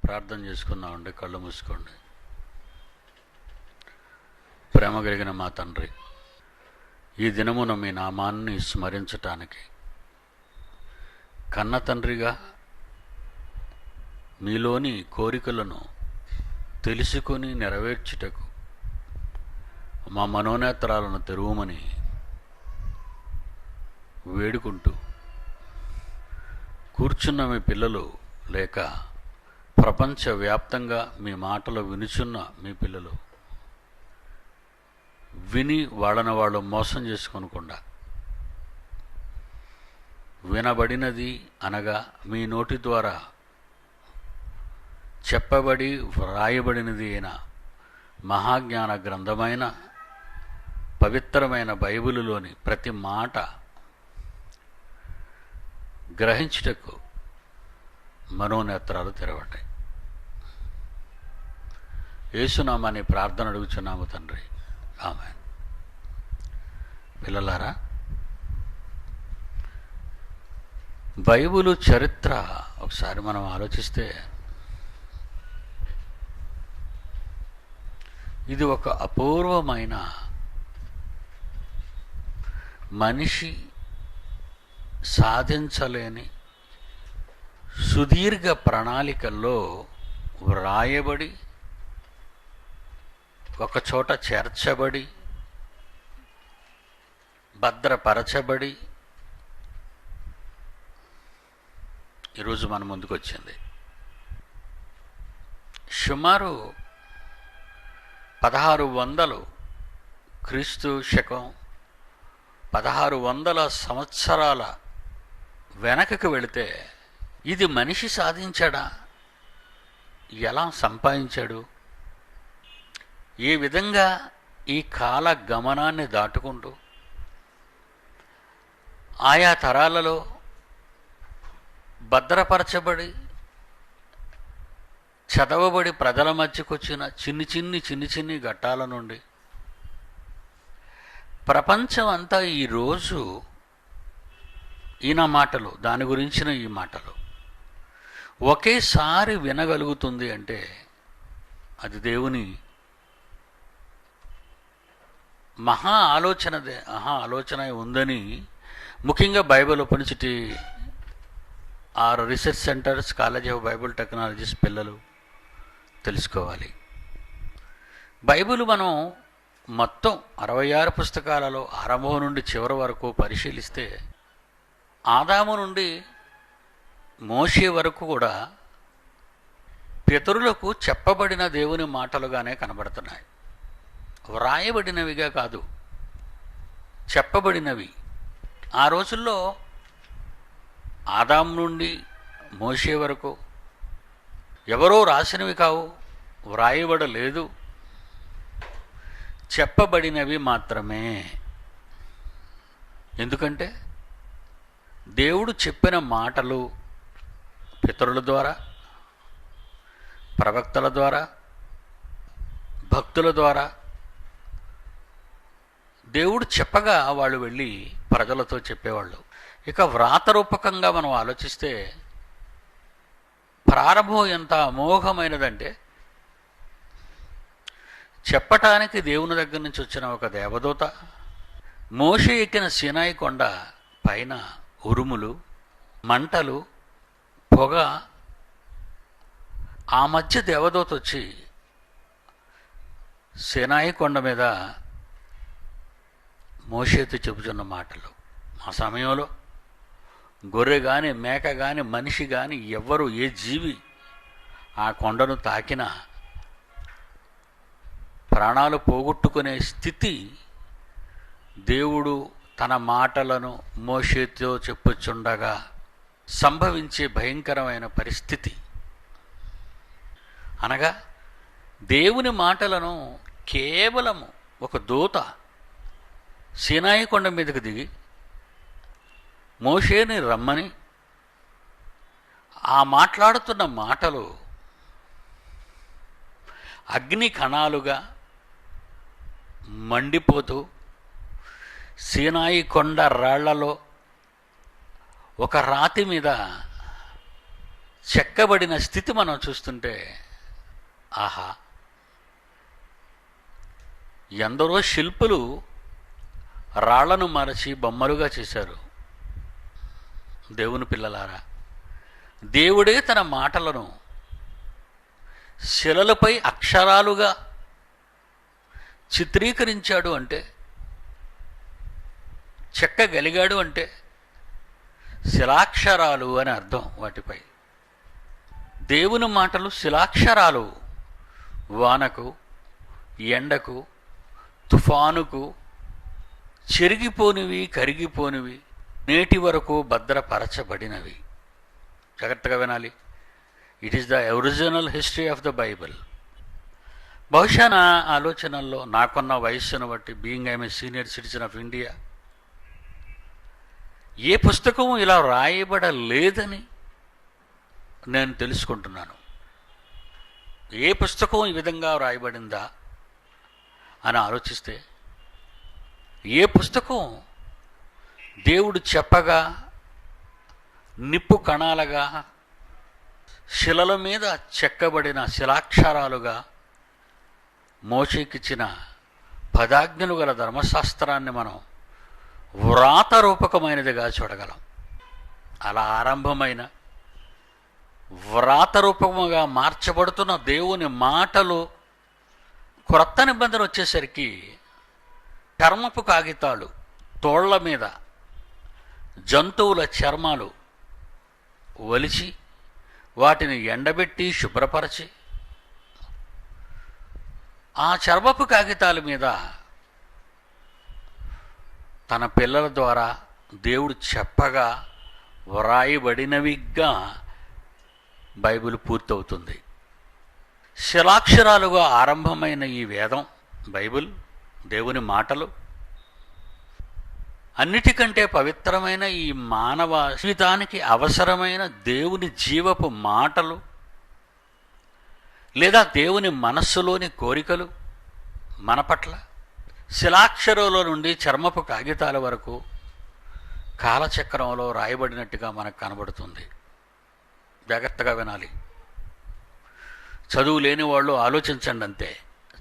ప్రార్థన చేసుకుందామండి. కళ్ళు మూసుకోండి. ప్రేమ కలిగిన మా తండ్రి, ఈ దినమున మీ నామాన్ని స్మరించటానికి కన్న తండ్రిగా మీలోని కోరికలను తెలుసుకొని నెరవేర్చుటకు మా మనోనేత్రాలను తెరువమని వేడుకుంటూ, కూర్చున్న మీ పిల్లలు లేక ప్రపంచవ్యాప్తంగా మీ మాటలు వినుచున్న మీ పిల్లలు విని వాళ్ళని వాళ్ళు మోసం చేసుకొనకుండా, వినబడినది అనగా మీ నోటి ద్వారా చెప్పబడి వ్రాయబడినది అయిన మహాజ్ఞాన గ్రంథమైన పవిత్రమైన బైబిలులోని ప్రతి మాట గ్రహించుటకు మనోనేత్రాలు తెరవండి. యేసునామాని ప్రార్థన అడుగుచున్నాము తండ్రి, ఆమేన్. పిల్లలారా, బైబిలు చరిత్ర ఒకసారి మనం ఆలోచిస్తే ఇది ఒక అపూర్వమైన మనిషి సాధించలేని సుదీర్ఘ ప్రణాళికల్లో వ్రాయబడి ఒకచోట చేర్చబడి భద్రపరచబడి ఈరోజు మన ముందుకు వచ్చింది. సుమారు 1600 క్రీస్తు శకం 1600 సంవత్సరాల వెనకకు వెళితే ఇది మనిషి సాధించాడా? ఎలా సంపాదించాడు? ఏ విధంగా ఈ కాల గమనాన్ని దాటుకుంటూ ఆయా తరాలలో భద్రపరచబడి చదవబడి ప్రజల మధ్యకొచ్చిన చిన్ని చిన్ని ఘట్టాల నుండి ప్రపంచం అంతా ఈరోజు ఈయన మాటలు, దాని గురించిన ఈ మాటలు ఒకేసారి వినగలుగుతుంది అంటే అది దేవుని మహా ఆలోచన ఉందని ముఖ్యంగా బైబిల్ ఉపనిషటి or research centres, college of Bible technologies పిల్లలు తెలుసుకోవాలి. బైబిల్ మనం మొత్తం 66 పుస్తకాలలో ఆరంభం నుండి చివరి వరకు పరిశీలిస్తే ఆదాము నుండి మోషే వరకు కూడా పితరులకు చెప్పబడిన దేవుని మాటలుగానే కనబడుతున్నాయి. వ్రాయబడినవిగా కాదు, చెప్పబడినవి. ఆ రోజుల్లో ఆదాము నుండి మోషే వరకు ఎవరో రాసినవి కావు, వ్రాయబడలేదు, చెప్పబడినవి మాత్రమే. ఎందుకంటే దేవుడు చెప్పిన మాటలు పితరుల ద్వారా, ప్రవక్తల ద్వారా, భక్తుల ద్వారా దేవుడు చెప్పగా వాళ్ళు వెళ్ళి ప్రజలతో చెప్పేవాళ్ళు. ఇక వ్రాతరూపకంగా మనం ఆలోచిస్తే ప్రారంభం ఎంత అమోఘమైనదంటే, చెప్పటానికి దేవుని దగ్గర నుంచి వచ్చిన ఒక దేవదూత, మోషే ఎక్కిన సీనాయి కొండ పైన ఉరుములు, మంటలు, పొగ, ఆ మధ్య దేవదూత వచ్చి సీనాయి కొండ మీద మోషేతో చెబుతున్న మాటలు. ఆ సమయంలో గొర్రె కానీ, మేక కానీ, మనిషి కానీ, ఎవ్వరు, ఏ జీవి ఆ కొండను తాకినా ప్రాణాలు పోగొట్టుకునే స్థితి దేవుడు తన మాటలను మోషేతో చెప్పుచుండగా సంభవించే భయంకరమైన పరిస్థితి. అనగా దేవుని మాటలను కేవలము ఒక దూత సీనాయి కొండ మీదకు దిగి మోషేని రమ్మని ఆ మాట్లాడుతున్న మాటలు అగ్ని కణాలుగా మండిపోతూ సీనాయి కొండ రాళ్లలో ఒక రాతి మీద చెక్కబడిన స్థితి మనం చూస్తుంటే ఆహా, ఎందరో శిల్పులు రాళ్లను మరచి బొమ్మలుగా చేశారు. దేవుని పిల్లలారా, దేవుడే తన మాటలను శిలలపై అక్షరాలుగా చిత్రీకరించాడు అంటే, చెక్కగలిగాడు అంటే శిలాక్షరాలు అని అర్థం. వాటిపై దేవుని మాటలు శిలాక్షరాలు. వానకు, ఎండకు, తుఫానుకు చెరిగిపోనివి, కరిగిపోనివి, నేటి వరకు భద్రపరచబడినవి. జాగ్రత్తగా వినాలి. It is the original history of the Bible. బహుశా నా ఆలోచనల్లో, నాకున్న వయస్సును బట్టి, being I'm a senior citizen of India, ఏ పుస్తకం ఇలా రాయబడలేదని నేను తెలుసుకుంటున్నాను. ఏ పుస్తకం ఈ విధంగా రాయబడిందా అని ఆలోచిస్తే, ఏ పుస్తకం దేవుడు చెప్పగా నిప్పు కణాలుగా శిలల మీద చెక్కబడిన శిలాక్షరాలుగా మోషేకిచ్చిన పదాజ్ఞలు గల ధర్మశాస్త్రాన్ని మనం వ్రాత రూపకమైనదిగా చూడగలం. అలా ఆరంభమైన వ్రాత రూపముగా మార్చబడుతున్న దేవుని మాటలు క్రొత్త నిబంధన వచ్చేసరికి చర్మపు కాగితాలు, తోళ్ల మీద జంతువుల చర్మాలు ఒలిచి వాటిని ఎండబెట్టి శుభ్రపరచి ఆ చర్మపు కాగితాల మీద తన పిల్లల ద్వారా దేవుడు చెప్పగా వ్రాయబడినవిగా బైబిల్ పూర్తవుతుంది. శిలాక్షరాలుగా ఆరంభమైన ఈ వేదం, బైబిల్, దేవుని మాటలు, అన్నిటికంటే పవిత్రమైన ఈ మానవ జీవితానికి అవసరమైన దేవుని జీవపు మాటలు లేదా దేవుని మనస్సులోని కోరికలు మన పట్ల శిలాక్షరంలో నుండి చర్మపు కాగితాల వరకు కాలచక్రంలో రాయబడినట్టుగా మనకు కనబడుతుంది. జాగ్రత్తగా వినాలి. చదువు లేని వాళ్ళు ఆలోచించండి అంతే.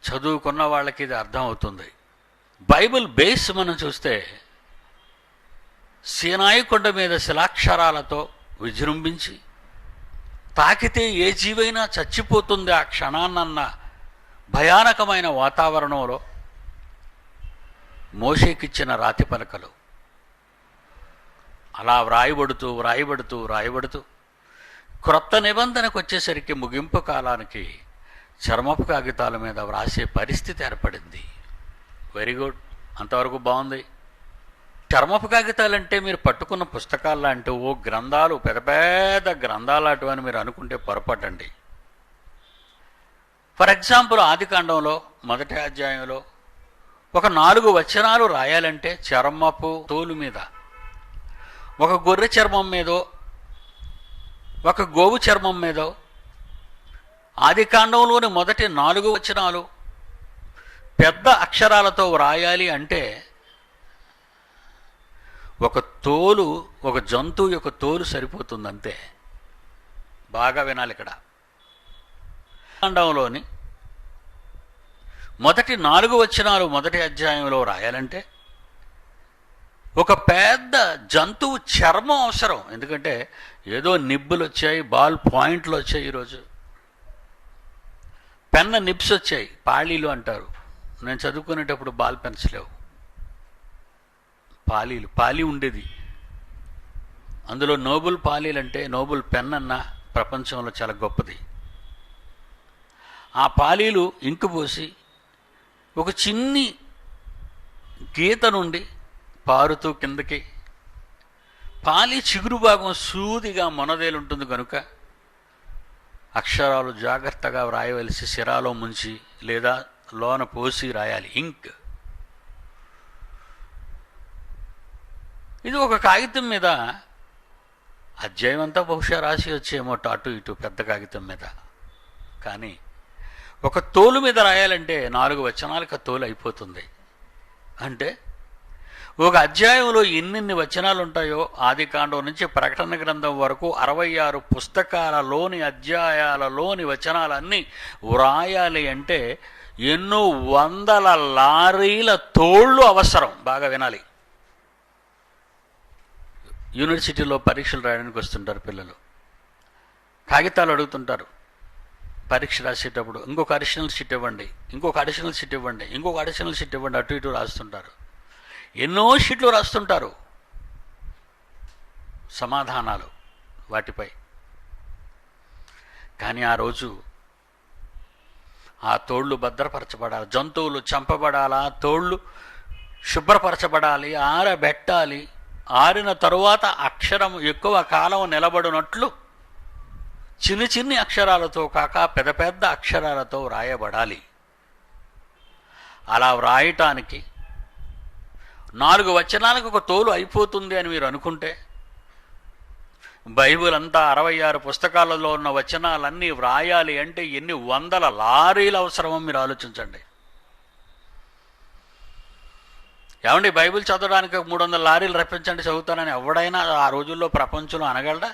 చదువుకున్న వాళ్ళకి ఇది అర్థం అవుతుంది. బైబిల్ బేస్ మనం చూస్తే సీనాయి కొండ మీద శిలాక్షరాలతో విజృంభించి తాకితే ఏ జీవైనా చచ్చిపోతుంది ఆ క్షణాన్నన్న భయానకమైన వాతావరణంలో మోషేకిచ్చిన రాతి పలకలు అలా వ్రాయబడుతూ వ్రాయబడుతూ వ్రాయబడుతూ క్రొత్త నిబంధనకు వచ్చేసరికి ముగింపు కాలానికి చర్మపు కాగితాల మీద వ్రాసే పరిస్థితి ఏర్పడింది. వెరీ గుడ్, అంతవరకు బాగుంది. చర్మపు కాగితాలంటే మీరు పట్టుకున్న పుస్తకాలు లాంటి ఓ గ్రంథాలు, పెద్ద పెద్ద గ్రంథాలు అటువని మీరు అనుకుంటే పొరపాటండి. ఫర్ ఎగ్జాంపుల్, ఆదికాండంలో 1వ అధ్యాయంలో ఒక 4 వచనాలు రాయాలంటే చర్మపు తోలు మీద, ఒక గొర్రె చర్మం మీదో ఒక గోవు చర్మం మీదో ఆదికాండంలోని మొదటి 4 వచనాలు పెద్ద అక్షరాలతో వ్రాయాలి అంటే ఒక తోలు, ఒక జంతువు యొక్క తోలు సరిపోతుందంతే. బాగా వినాలి. ఇక్కడ కాండంలోని మొదటి 4 వచనాలు 1వ అధ్యాయంలో రాయాలంటే ఒక పెద్ద జంతువు చర్మం అవసరం. ఎందుకంటే ఏదో నిబ్బులు వచ్చాయి, బాల్ పాయింట్లు వచ్చాయి, ఈరోజు పెన్న నిబ్స్ వచ్చాయి, పాళీలు అంటారు. నేను చదువుకునేటప్పుడు బాల్ పెన్స్ లేవు, పాలీలు, పాలీ ఉండేది. అందులో నోబుల్ పాలీలు అంటే నోబుల్ పెన్ అన్న ప్రపంచంలో చాలా గొప్పది. ఆ పాలీలు ఇంకు పోసి ఒక చిన్ని గీత నుండి పారుతూ కిందకి, పాలి చిగురు భాగం సూదిగా మొనదేలుంటుంది కనుక అక్షరాలు జాగ్రత్తగా వ్రాయవలసి సిరాలో ముంచి లేదా లోన పోసి రాయాలి. ఇంక్. ఇది ఒక కాగితం మీద అధ్యాయం అంతా బహుశా రాసి వచ్చేమో అటు ఇటు పెద్ద కాగితం మీద. కానీ ఒక తోలు మీద రాయాలంటే 4 వచనాలకు తోలు అయిపోతుంది. అంటే ఒక అధ్యాయంలో ఎన్నెన్ని వచనాలు ఉంటాయో ఆదికాండం నుంచి ప్రకటన గ్రంథం వరకు 66 పుస్తకాలలోని అధ్యాయాలలోని వచనాలన్నీ వ్రాయాలి అంటే ఎన్నో వందల లారీల తోళ్ళు అవసరం. బాగా వినాలి. యూనివర్సిటీలో పరీక్షలు రాయడానికి వస్తుంటారు పిల్లలు, కాగితాలు అడుగుతుంటారు. పరీక్ష రాసేటప్పుడు ఇంకొక అడిషనల్ షీట్ ఇవ్వండి, ఇంకొక అడిషనల్ షీట్ ఇవ్వండి, ఇంకొక అడిషనల్ షీట్ ఇవ్వండి, అటు ఇటు రాస్తుంటారు. ఎన్నో షీట్లు రాస్తుంటారు సమాధానాలు వాటిపై. కానీ ఆ రోజు ఆ తోళ్ళు భద్రపరచబడాలి, జంతువులు చంపబడాలా, తోళ్ళు శుభ్రపరచబడాలి, ఆరబెట్టాలి. ఆరిన తరువాత అక్షరం ఎక్కువ కాలం నిలబడినట్లు చిన్ని చిన్ని అక్షరాలతో కాక పెద్ద పెద్ద అక్షరాలతో వ్రాయబడాలి. అలా వ్రాయటానికి 4 వచనాలకు ఒక తోలు అయిపోతుంది అని మీరు అనుకుంటే, బైబిల్ అంతా 66 పుస్తకాలలో ఉన్న వచనాలన్నీ వ్రాయాలి అంటే ఎన్ని వందల లారీలు అవసరమో మీరు ఆలోచించండి. ఏమండి, బైబిల్ చదవడానికి 300 లారీలు రప్పించండి చదువుతానని ఎవడైనా ఆ రోజుల్లో ప్రపంచంలో అనగలడా?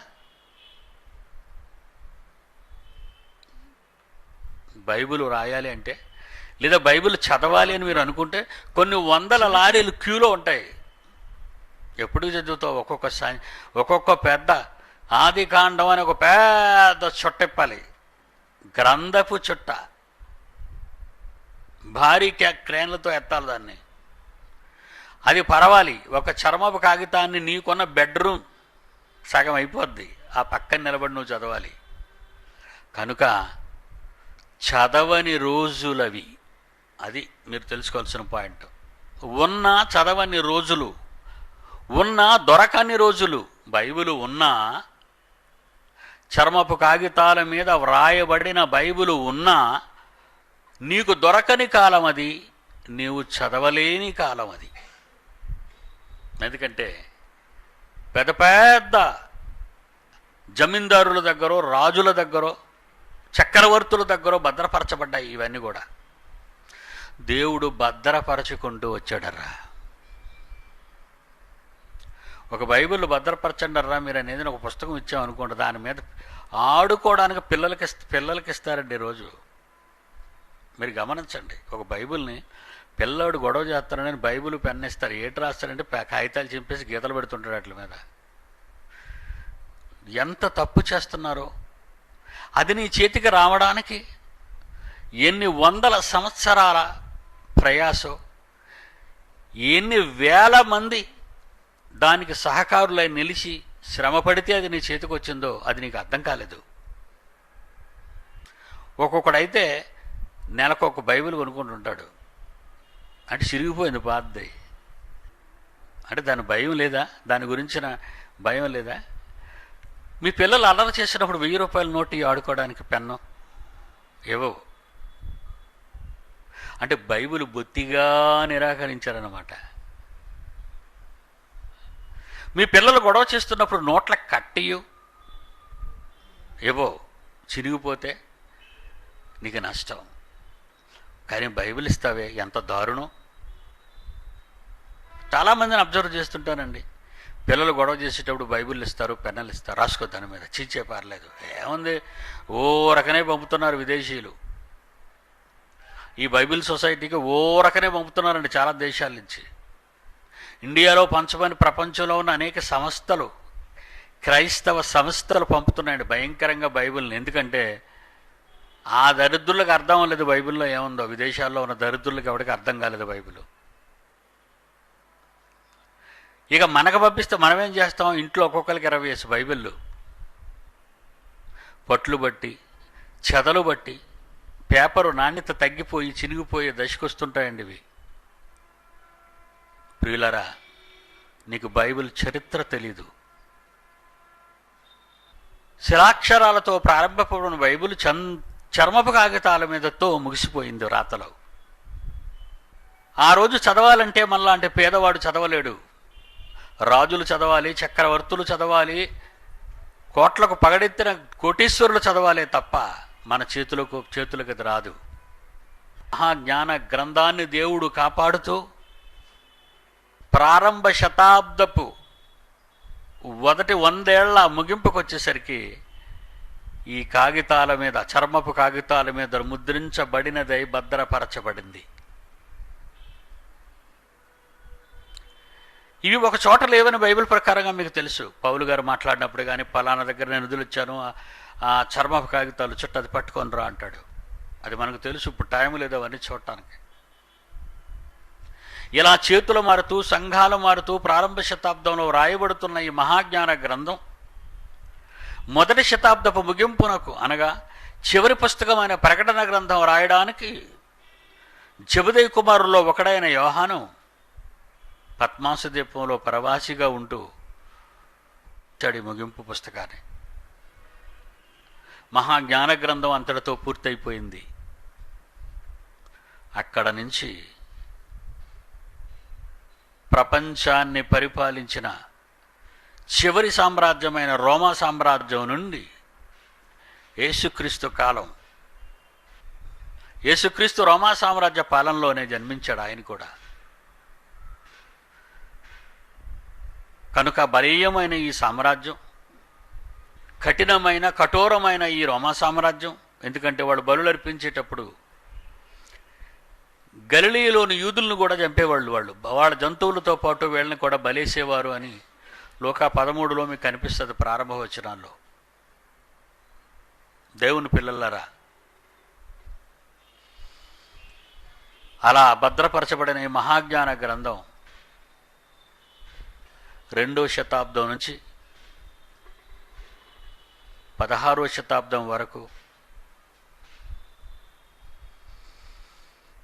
బైబిల్ రాయాలి అంటే, లేదా బైబిల్ చదవాలి అని మీరు అనుకుంటే కొన్ని వందల లారీలు క్యూలో ఉంటాయి. ఎప్పుడు చదువుతావు? ఒక్కొక్క పెద్ద ఆదికాండం అని ఒక పెద్ద చుట్టిప్పాలి, గ్రంథపు చుట్ట, భారీ క్రేన్లతో ఎత్తాలి దాన్ని. అది పరవాలి. ఒక చర్మపు కాగితాన్ని నీకున్న బెడ్రూమ్ సగం అయిపోద్ది, ఆ పక్కన నిలబడి నువ్వు చదవాలి. కనుక చదవని రోజులవి. అది మీరు తెలుసుకోవాల్సిన పాయింట్. ఉన్నా చదవని రోజులు, ఉన్నా దొరకని రోజులు. బైబిలు ఉన్నా, చర్మపు కాగితాల మీద వ్రాయబడిన బైబిలు ఉన్నా నీకు దొరకని కాలం అది, నీవు చదవలేని కాలం అది. ఎందుకంటే పెద్ద పెద్ద జమీందారుల దగ్గర, రాజుల దగ్గర, చక్రవర్తుల దగ్గర భద్రపరచబడ్డాయి ఇవన్నీ కూడా. దేవుడు భద్రపరచుకుంటూ వచ్చాడర్రా. ఒక బైబిల్ భద్రపరచండర్రా మీరు అనేది ఒక పుస్తకం ఇచ్చామనుకోండి, దాని మీద ఆడుకోవడానికి పిల్లలకి ఇస్తారండి ఈరోజు. మీరు గమనించండి, ఒక బైబిల్ని పిల్లాడు గొడవ చేస్తారని బైబిల్ పెన్ ఇస్తారు. ఏటి రాస్తారంటే కాగితాలు చింపేసి గీతలు పెడుతుంటాడు వాటి మీద. ఎంత తప్పు చేస్తున్నారో. అది నీ చేతికి రావడానికి ఎన్ని వందల సంవత్సరాల ప్రయాసం, ఎన్ని వేల మంది దానికి సహకారులై నిలిచి శ్రమపడితే అది నీ చేతికి వచ్చిందో అది నీకు అర్థం కాలేదు. ఒక్కొక్కడైతే నెలకొక బైబిల్ కొనుక్కుంటుంటాడు. అంటే చిరిగిపోయింది పాతది. అంటే దాని భయం లేదా? దాని గురించిన భయం లేదా? మీ పిల్లలు అల్లరి చేసినప్పుడు 1000 రూపాయల నోటు ఆడుకోవడానికి పెన్ను ఏవో. అంటే బైబిల్ బొత్తిగా నిరాకరించారన్నమాట. మీ పిల్లలు గొడవ చేస్తున్నప్పుడు నోట్ల కట్టియు ఏవో చిరిగిపోతే నీకు నష్టం. కానీ బైబిల్ ఇస్తావే, ఎంత దారుణం. చాలామందిని అబ్జర్వ్ చేస్తుంటానండి. పిల్లలు గొడవ చేసేటప్పుడు బైబిల్ ఇస్తారు, పెన్నులు ఇస్తారు, రాసుకో దాని మీద, చీచే పర్లేదు, ఏముంది, ఓ రకనే పంపుతున్నారు విదేశీయులు. ఈ బైబిల్ సొసైటీకి ఓ రకనే పంపుతున్నారండి చాలా దేశాల నుంచి. ఇండియాలో పంచమని ప్రపంచంలో ఉన్న అనేక సంస్థలు, క్రైస్తవ సంస్థలు పంపుతున్నాయండి భయంకరంగా బైబిల్ని. ఎందుకంటే ఆ దరిద్రులకు అర్థం లేదు బైబిల్లో ఏముందో. విదేశాల్లో ఉన్న దరిద్రులకు ఎవరికి అర్థం కాలేదు బైబిల్. ఇక మనకు పంపిస్తే మనమేం చేస్తాం? ఇంట్లో ఒక్కొక్కరికి 20 బైబిళ్ళు, పట్లు బట్టి, చెదలు బట్టి, పేపరు నాణ్యత తగ్గిపోయి చినిగిపోయే దశకు వస్తుంటాయండి ఇవి. ప్రియులరా, నీకు బైబిల్ చరిత్ర తెలీదు. శిలాక్షరాలతో ప్రారంభపడిన బైబిల్ చర్మపు కాగితాల మీదతో ముగిసిపోయింది రాతలో. ఆ రోజు చదవాలంటే మనలాంటి పేదవాడు చదవలేడు. రాజులు చదవాలి, చక్రవర్తులు చదవాలి, కోట్లకు పగడెత్తిన కోటీశ్వరులు చదవాలే తప్ప మన చేతులకు అది రాదు. మహాజ్ఞాన గ్రంథాన్ని దేవుడు కాపాడుతూ ప్రారంభ శతాబ్దపు మొదటి 100 ఏళ్ల ముగింపుకు వచ్చేసరికి ఈ కాగితాల మీద, చర్మపు కాగితాల మీద ముద్రించబడినదై భద్రపరచబడింది. ఇవి ఒక చోట లేవని బైబిల్ ప్రకారంగా మీకు తెలుసు. పౌలు గారు మాట్లాడినప్పుడు కానీ పలానా దగ్గర నేను వదిలిచ్చాను, ఆ చర్మపు కాగితాలు చుట్టూ అది పట్టుకొని రా అంటాడు. అది మనకు తెలుసు. ఇప్పుడు టైం లేదు అవన్నీ చూడటానికి. ఇలా చేతులు మారుతూ, సంఘాలు మారుతూ ప్రారంభ శతాబ్దంలో రాయబడుతున్న ఈ మహాజ్ఞాన గ్రంథం మొదటి శతాబ్దపు ముగింపునకు, అనగా చివరి పుస్తకమైన ప్రకటన గ్రంథం రాయడానికి జెబెదయి కుమారుల్లో ఒకడైన యోహాను పద్మాసు ద్వీపంలో ప్రవాసిగా ఉంటూ చడి ముగింపు పుస్తకాన్ని. మహాజ్ఞాన గ్రంథం అంతటితో పూర్తయిపోయింది. అక్కడ నుంచి ప్రపంచాన్ని పరిపాలించిన చివరి సామ్రాజ్యమైన రోమా సామ్రాజ్యం నుండి యేసుక్రీస్తు కాలం, యేసుక్రీస్తు రోమా సామ్రాజ్య పాలనలోనే జన్మించాడు ఆయన కూడా. కనుక బలీయమైన ఈ సామ్రాజ్యం, కఠినమైన కఠోరమైన ఈ రోమా సామ్రాజ్యం, ఎందుకంటే వాళ్ళు బలులు అర్పించేటప్పుడు గలిలయలోని యూదులను కూడా చంపేవాళ్ళు. వాళ్ళ జంతువులతో పాటు వీళ్ళని కూడా బలేసేవారు అని లూకా 13లో మీకు కనిపిస్తుంది ప్రారంభ వచనాల్లో. దేవుని పిల్లలరా, అలా భద్రపరచబడిన ఈ మహాజ్ఞాన గ్రంథం 2వ శతాబ్దం నుంచి 16వ శతాబ్దం వరకు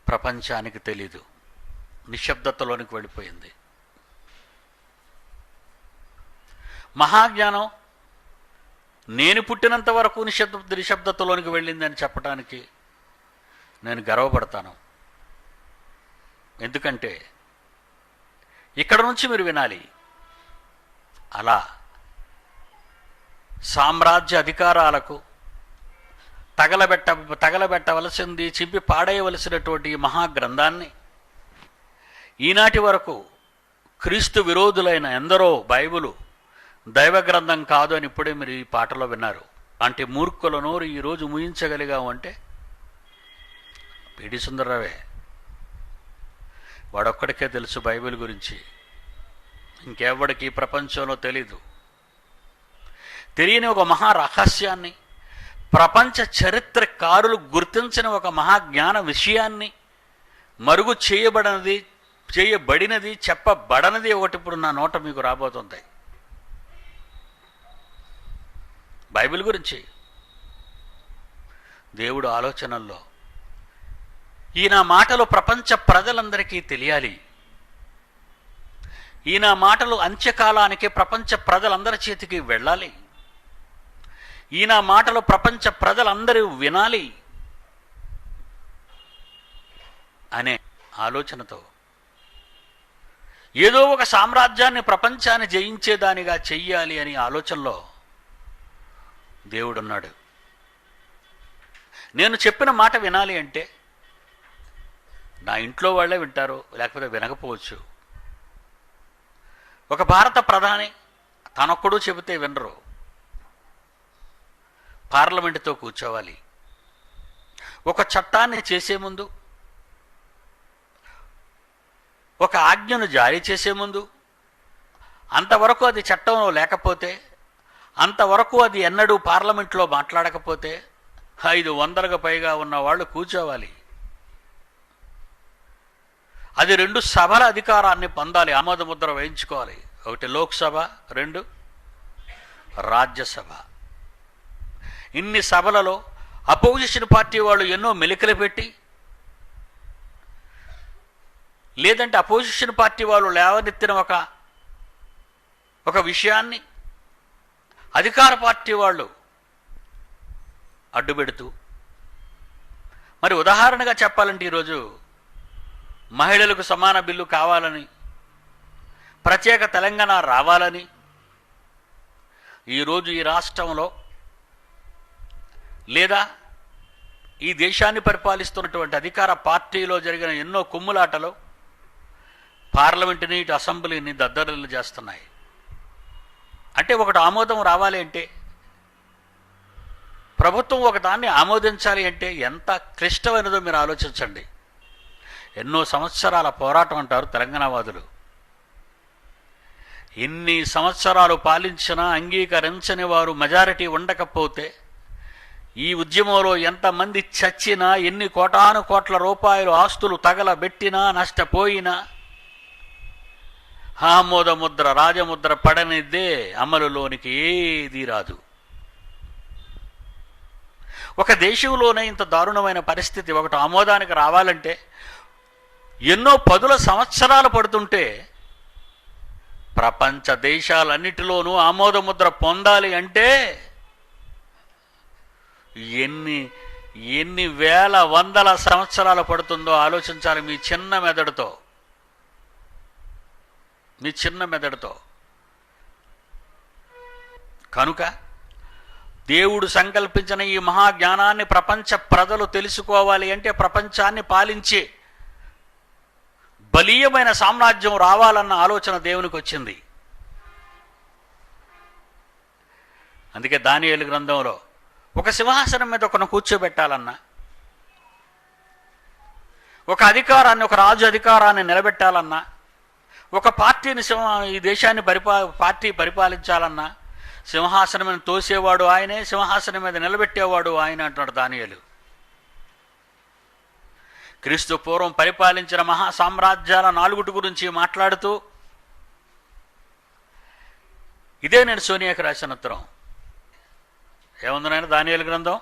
ప్రపంచానికి తెలీదు, నిశ్శబ్దతలోనికి వెళ్ళిపోయింది. మహాజ్ఞానం నేను పుట్టినంత వరకు నిశ్శబ్దతలోనికి వెళ్ళిందని చెప్పడానికి నేను గర్వపడతాను. ఎందుకంటే ఇక్కడ నుంచి మీరు వినాలి. అలా సామ్రాజ్య అధికారాలకు తగలబెట్టవలసింది, చింపి పాడేయవలసినటువంటి మహాగ్రంథాన్ని ఈనాటి వరకు క్రీస్తు విరోధులైన ఎందరో బైబిలు దైవ గ్రంథం కాదు అని ఇప్పుడే మీరు ఈ పాటలో విన్నారు. అంటే మూర్ఖుల నోరు ఈరోజు ముయించగలిగాము అంటే పిడి సుందరరావే. వాడొక్కడికే తెలుసు బైబిల్ గురించి, ఇంకెవ్వడికి ప్రపంచంలో తెలీదు. తెలియని ఒక మహా రహస్యాన్ని, ప్రపంచ చరిత్రకారులు గుర్తించిన ఒక మహాజ్ఞాన విషయాన్ని, మరుగు చేయబడినది చెప్పబడనది ఒకటి ఇప్పుడు నా నోట మీకు రాబోతుంది. బైబిల్ గురించి దేవుడు ఆలోచనల్లో ఈ నా మాటలు ప్రపంచ ప్రజలందరికీ తెలియాలి. ఈ నా మాటలు అంత్యకాలానికి ప్రపంచ ప్రజలందరి చేతికి వెళ్ళాలి. ఈ నా మాటలు ప్రపంచ ప్రజలందరూ వినాలి అనే ఆలోచనతో ఏదో ఒక సామ్రాజ్యాన్ని ప్రపంచాన్ని జయించేదానిగా చెయ్యాలి అని ఆలోచనలో దేవుడున్నాడు. నేను చెప్పిన మాట వినాలి అంటే నా ఇంట్లో వాళ్ళే వింటారు, లేకపోతే వినకపోవచ్చు. ఒక భారత ప్రధాని తనొక్కడు చెబితే వినరు. పార్లమెంటుతో కూర్చోవాలి. ఒక చట్టాన్ని చేసే ముందు, ఒక ఆజ్ఞను జారీ చేసే ముందు, అంతవరకు అది చట్టంలో లేకపోతే, అంతవరకు అది ఎన్నడూ పార్లమెంట్లో మాట్లాడకపోతే 500కు పైగా ఉన్న వాళ్ళు కూర్చోవాలి. అది 2 సభల అధికారాన్ని పొందాలి, ఆమోద ముద్ర వేయించుకోవాలి. ఒకటి లోక్సభ, 2 రాజ్యసభ. ఇన్ని సభలలో అపోజిషన్ పార్టీ వాళ్ళు ఎన్నో మెలికలు పెట్టి, లేదంటే అపోజిషన్ పార్టీ వాళ్ళు లేవనెత్తిన ఒక విషయాన్ని అధికార పార్టీ వాళ్ళు అడ్డుపెడుతూ, మరి ఉదాహరణగా చెప్పాలంటే ఈరోజు మహిళలకు సమాన బిల్లు కావాలని, ప్రత్యేక తెలంగాణ రావాలని ఈరోజు ఈ రాష్ట్రంలో లేదా ఈ దేశాన్ని పరిపాలిస్తున్నటువంటి అధికార పార్టీలో జరిగిన ఎన్నో కుమ్ములాటలో పార్లమెంటుని, ఇటు అసెంబ్లీని దద్దరిల్లు చేస్తున్నాయి. అంటే ఒకటి ఆమోదం రావాలి అంటే, ప్రభుత్వం ఒకదాన్ని ఆమోదించాలి అంటే ఎంత క్లిష్టమైనదో మీరు ఆలోచించండి. ఎన్నో సంవత్సరాల పోరాటం అంటారు తెలంగాణవాదులు. ఎన్ని సంవత్సరాలు పాలించినా అంగీకరించని వారు మెజారిటీ ఉండకపోతే, ఈ ఉద్యమంలో ఎంతమంది చచ్చినా, ఎన్ని కోటాను కోట్ల రూపాయలు ఆస్తులు తగలబెట్టినా, నష్టపోయినా, ఆమోద ముద్ర, రాజముద్ర పడనిదే అమలులోనికి ఏది రాదు. ఒక దేశంలోనే ఇంత దారుణమైన పరిస్థితి ఒకటి ఆమోదానికి రావాలంటే ఎన్నో పదుల సంవత్సరాలు పడుతుంటే, ప్రపంచ దేశాలన్నిటిలోనూ ఆమోద ముద్ర పొందాలి అంటే ఎన్ని వేల వందల సంవత్సరాలు పడుతుందో ఆలోచించాలి మీ చిన్న మెదడుతో. కనుక దేవుడు సంకల్పించిన ఈ మహాజ్ఞానాన్ని ప్రపంచ ప్రజలు తెలుసుకోవాలి అంటే, ప్రపంచాన్ని పాలించే బలీయమైన సామ్రాజ్యం రావాలన్న ఆలోచన దేవునికి వచ్చింది. అందుకే దానియేలు గ్రంథంలో ఒక సింహాసనం మీద ఒకను కూర్చోబెట్టాలన్నా, ఒక అధికారాన్ని, ఒక రాజు అధికారాన్ని నిలబెట్టాలన్నా, ఒక పార్టీని, ఈ దేశాన్ని పార్టీ పరిపాలించాలన్నా సింహాసనం మీద తోసేవాడు ఆయనే, సింహాసనం మీద నిలబెట్టేవాడు ఆయన అంటున్నాడు దానియేలు. క్రీస్తు పూర్వం పరిపాలించిన మహా సామ్రాజ్యాల 4 గురించి మాట్లాడుతూ, ఇదే నేను సోనియాకి రాసిన ఉత్తరం. ఏముంది నాయన దానియేలు గ్రంథం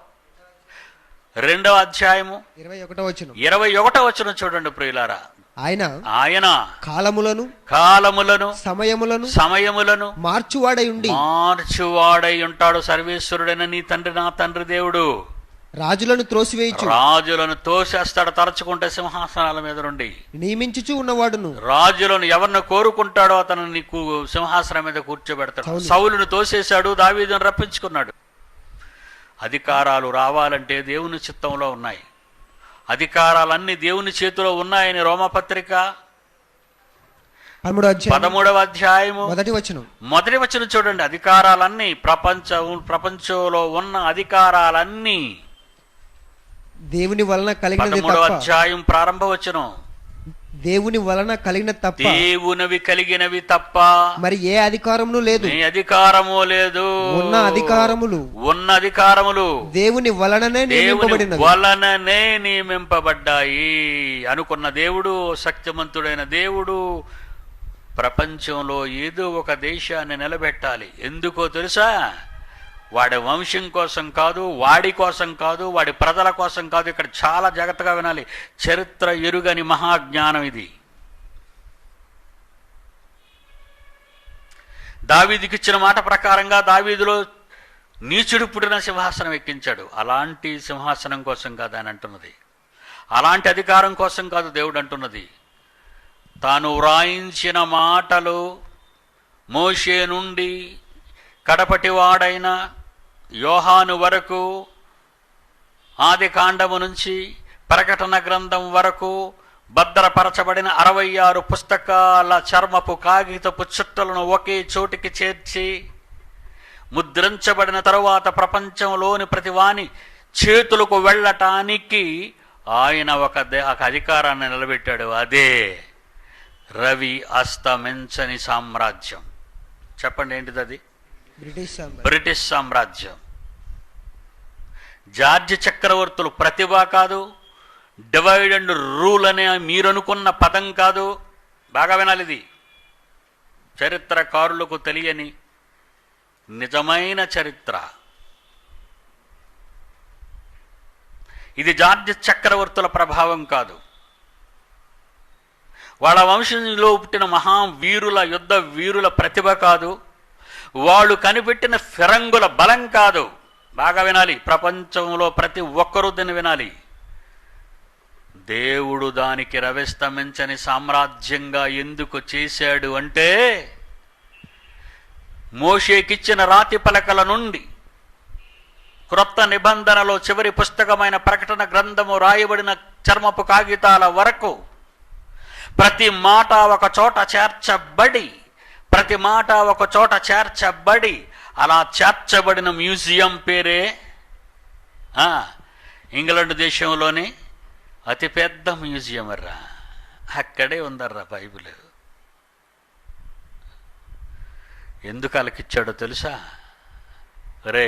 2వ అధ్యాయము 21వ వచనం చూడండి ప్రియులారా. ఆయన కాలములను సమయములను మార్చువాడై ఉంటాడు. సర్వేశ్వరుడైన నీ తండ్రి, నా తండ్రి దేవుడు రాజులను తోసేస్తాడు. తరచుకుంటే సింహాసనాల మీద నుండి నియమించుచు ఉన్నవాడును. రాజులను ఎవరిని కోరుకుంటాడో అతను నీకు సింహాసనం మీద కూర్చోబెడతాడు. సౌలును తోసేశాడు, దావీదును రప్పించుకున్నాడు. అధికారాలు రావాలంటే దేవుని చిత్తంలో ఉన్నాయి. అధికారాలన్నీ దేవుని చేతిలో ఉన్నాయని రోమపత్రిక 13వ అధ్యాయము మొదటి వచనం చూడండి. అధికారాలన్నీ ప్రపంచంలో ఉన్న అధికారాలన్నీ దేవుని వలన కలిగినది. 13వ అధ్యాయం ప్రారంభ వచనం, దేవుని వలన దేవునివి కలిగినవి తప్ప మరి ఏ అధికారము లేదు. ఉన్న అధికారములు దేవుని వలననే నియమింపబడ్డాయి. అనుకున్న దేవుడు, శక్తిమంతుడైన దేవుడు ప్రపంచంలో ఏదో ఒక దేశాన్ని నిలబెట్టాలి. ఎందుకో తెలుసా? వాడి వంశం కోసం కాదు, వాడి కోసం కాదు, వాడి ప్రజల కోసం కాదు. ఇక్కడ చాలా జాగ్రత్తగా వినాలి. చరిత్ర ఎరుగని మహాజ్ఞానం ఇది. దావీదుకి ఇచ్చిన మాట ప్రకారంగా దావీదులో నీచుడు పుట్టిన సింహాసనం ఎక్కించాడు. అలాంటి సింహాసనం కోసం కాదు ఆయన అంటున్నది. అలాంటి అధికారం కోసం కాదు దేవుడు అంటున్నది. తాను వ్రాయించిన మాటలు మోషే నుండి కడపటివాడైన యోహాను వరకు, ఆది కాండము నుంచి ప్రకటన గ్రంథం వరకు భద్రపరచబడిన 66 పుస్తకాల చర్మపు కాగితపు చుట్టలను ఒకే చోటికి చేర్చి ముద్రించబడిన తరువాత ప్రపంచంలోని ప్రతివాని చేతులకు వెళ్ళటానికి ఆయన ఒక అధికారాన్ని నిలబెట్టాడు. అదే రవి అస్తమించని సామ్రాజ్యం. చెప్పండి ఏంటిది అది? బ్రిటిష్ సామ్రాజ్యం. జార్జ్ చక్రవర్తులు ప్రతిభ కాదు, డివైడ్ అండ్ రూల్ అనే మీరనుకున్న పదం కాదు. బాగా వినాలి, ఇది చరిత్రకారులకు తెలియని నిజమైన చరిత్ర. ఇది జార్జ్ చక్రవర్తుల ప్రభావం కాదు. వాళ్ళ వంశంలో పుట్టిన మహావీరుల, యుద్ధ వీరుల ప్రతిభ కాదు. వాళ్ళు కనిపెట్టిన ఫిరంగుల బలం కాదు. బాగా వినాలి, ప్రపంచంలో ప్రతి ఒక్కరూ దీన్ని వినాలి. దేవుడు దానికి రవిస్తమించని సామ్రాజ్యంగా ఎందుకు చేశాడు అంటే, మోషేకిచ్చిన రాతి పలకల నుండి క్రొత్త నిబంధనలో చివరి పుస్తకమైన ప్రకటన గ్రంథము రాయబడిన చర్మపు కాగితాల వరకు ప్రతి మాట ఒక చోట చేర్చబడి, ప్రతి మాట ఒక చోట చేర్చబడి, అలా చేర్చబడిన మ్యూజియం పేరే ఇంగ్లాండ్ దేశంలోని అతిపెద్ద మ్యూజియం రా. అక్కడే ఉందర్రా బైబిల్. ఎందుకు అలకిచ్చాడో తెలుసా? రే,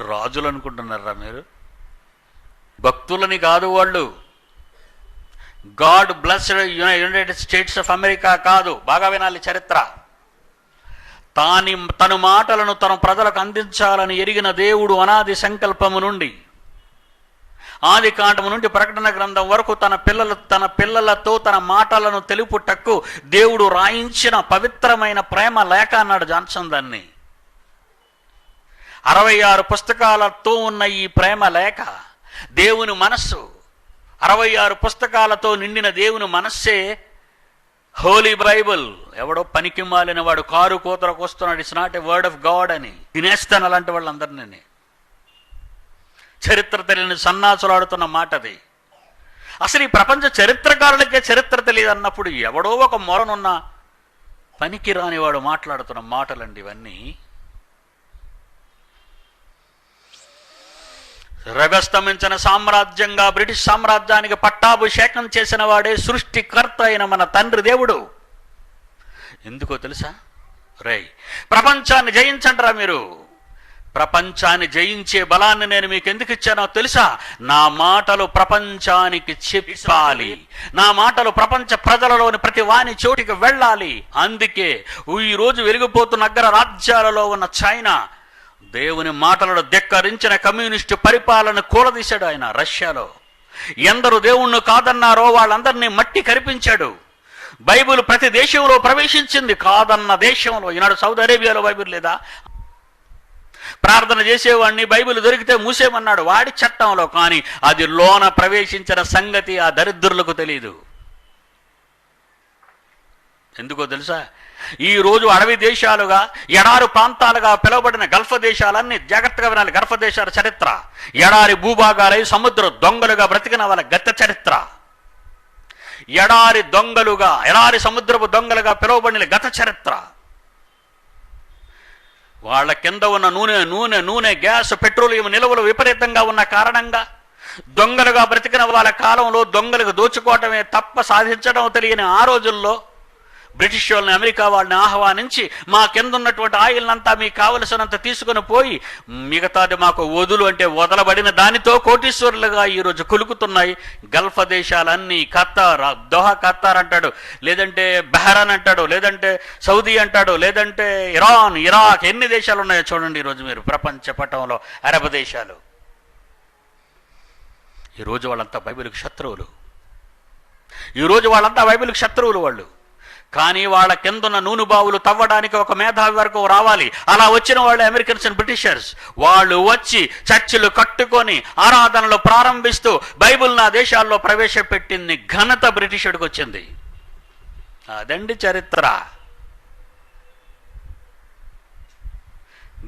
రాజులు అనుకుంటున్నారా మీరు? భక్తులని కాదు వాళ్ళు. God blessed United states of America కాదు. బాగా వినాలి చరిత్ర. తన మాటలను తన ప్రజలకు అందించాలని ఎరిగిన దేవుడు అనాది సంకల్పము నుండి, ఆది కాండము నుండి ప్రకటన గ్రంథం వరకు తన పిల్లలతో తన మాటలను తెలుపుటకు దేవుడు రాయించిన పవిత్రమైన ప్రేమ లేఖ అన్నాడు జాన్సన్ దాన్ని. 66 పుస్తకాలతో ఉన్న ఈ ప్రేమ లేఖ, దేవుని మనస్సు, 66 పుస్తకాలతో నిండిన దేవుని మనస్సే హోలీ బైబుల్. ఎవడో పనికి మాలిన వాడు కారు కూతరకు వస్తున్నాడు, it's not a word of God అని తినేస్తాను అలాంటి వాళ్ళందరినీ. చరిత్ర తెలియని సన్నాసులు ఆడుతున్న మాట అది. అసలు ఈ ప్రపంచ చరిత్రకారులకే చరిత్ర తెలియదు అన్నప్పుడు ఎవడో ఒక మొరనున్న పనికి రానివాడు మాట్లాడుతున్న మాటలండి ఇవన్నీ. రగస్తమించిన సామ్రాజ్యంగా బ్రిటిష్ సామ్రాజ్యానికి పట్టాభిషేకం చేసిన వాడే సృష్టికర్త అయిన మన తండ్రి దేవుడు. ఎందుకో తెలుసా? ప్రపంచాన్ని జయించండిరా మీరు. ప్రపంచాన్ని జయించే బలాన్ని నేను మీకు ఎందుకు ఇచ్చానో తెలుసా? నా మాటలు ప్రపంచానికి చెప్పాలి, నా మాటలు ప్రపంచ ప్రజలలోని ప్రతి వాని చోటికి వెళ్ళాలి. అందుకే ఈరోజు వెలిగిపోతున్న అగ్ర రాజ్యాలలో ఉన్న చైనా దేవుని మాటలను ధిక్కరించిన కమ్యూనిస్టు పరిపాలన కూలదీశాడు ఆయన. రష్యాలో ఎందరు దేవుణ్ణి కాదన్నారో వాళ్ళందరినీ మట్టి కరిపించాడు. బైబిల్ ప్రతి దేశంలో ప్రవేశించింది. కాదన్న దేశంలో, ఈనాడు సౌదీ అరేబియాలో బైబిల్ లేదా? ప్రార్థన చేసేవాడిని బైబిల్ దొరికితే మూసేమన్నాడు వాడి చట్టంలో. కానీ అది లోన ప్రవేశించిన సంగతి ఆ దరిద్రులకు తెలియదు. ఎందుకో తెలుసా? ఈ రోజు అడవి దేశాలుగా, ఎడారి ప్రాంతాలుగా పిలువబడిన గల్ఫ్ దేశాలన్నీ, జాగ్రత్తగా వినాలి, గల్ఫ్ దేశాల చరిత్ర, ఎడారి భూభాగాలై సముద్ర దొంగలుగా బ్రతికిన వాళ్ళ గత చరిత్ర, ఎడారి సముద్రపు దొంగలుగా పిలువబడిన గత చరిత్ర. వాళ్ళ కింద ఉన్న నూనె గ్యాస్, పెట్రోలియం నిల్వలు విపరీతంగా ఉన్న కారణంగా దొంగలుగా బ్రతికిన వాళ్ళ కాలంలో దొంగలకు దోచుకోవటమే తప్ప సాధించడం తెలియని ఆ రోజుల్లో బ్రిటిష్ వాళ్ళని, అమెరికా వాళ్ళని ఆహ్వానించి మా కింద ఉన్నటువంటి ఆయిల్నంతా మీకు కావలసినంత తీసుకుని పోయి మిగతాది మాకు వదులు అంటే వదలబడిన దానితో కోటీశ్వరులుగా ఈరోజు కులుకుతున్నాయి గల్ఫ్ దేశాలన్నీ. ఖతార్, దోహా ఖతార్ అంటాడు, లేదంటే బహ్రాన్ అంటాడు, లేదంటే సౌదీ అంటాడు, లేదంటే ఇరాన్, ఇరాక్, ఎన్ని దేశాలు ఉన్నాయో చూడండి ఈరోజు మీరు ప్రపంచ పటంలో. అరబ్ దేశాలు. ఈరోజు వాళ్ళంతా బైబిల్కి శత్రువులు. వాళ్ళు. కానీ వాళ్ళ కిందున్న నూనె బావులు తవ్వడానికి ఒక మేధావి వరకు రావాలి. అలా వచ్చిన వాళ్ళు అమెరికన్స్ అండ్ బ్రిటిషర్స్. వాళ్ళు వచ్చి చర్చిలు కట్టుకొని ఆరాధనలు ప్రారంభిస్తూ బైబిల్ నా దేశాల్లో ప్రవేశపెట్టింది ఘనత బ్రిటిషుడికి వచ్చింది. అదండి చరిత్ర.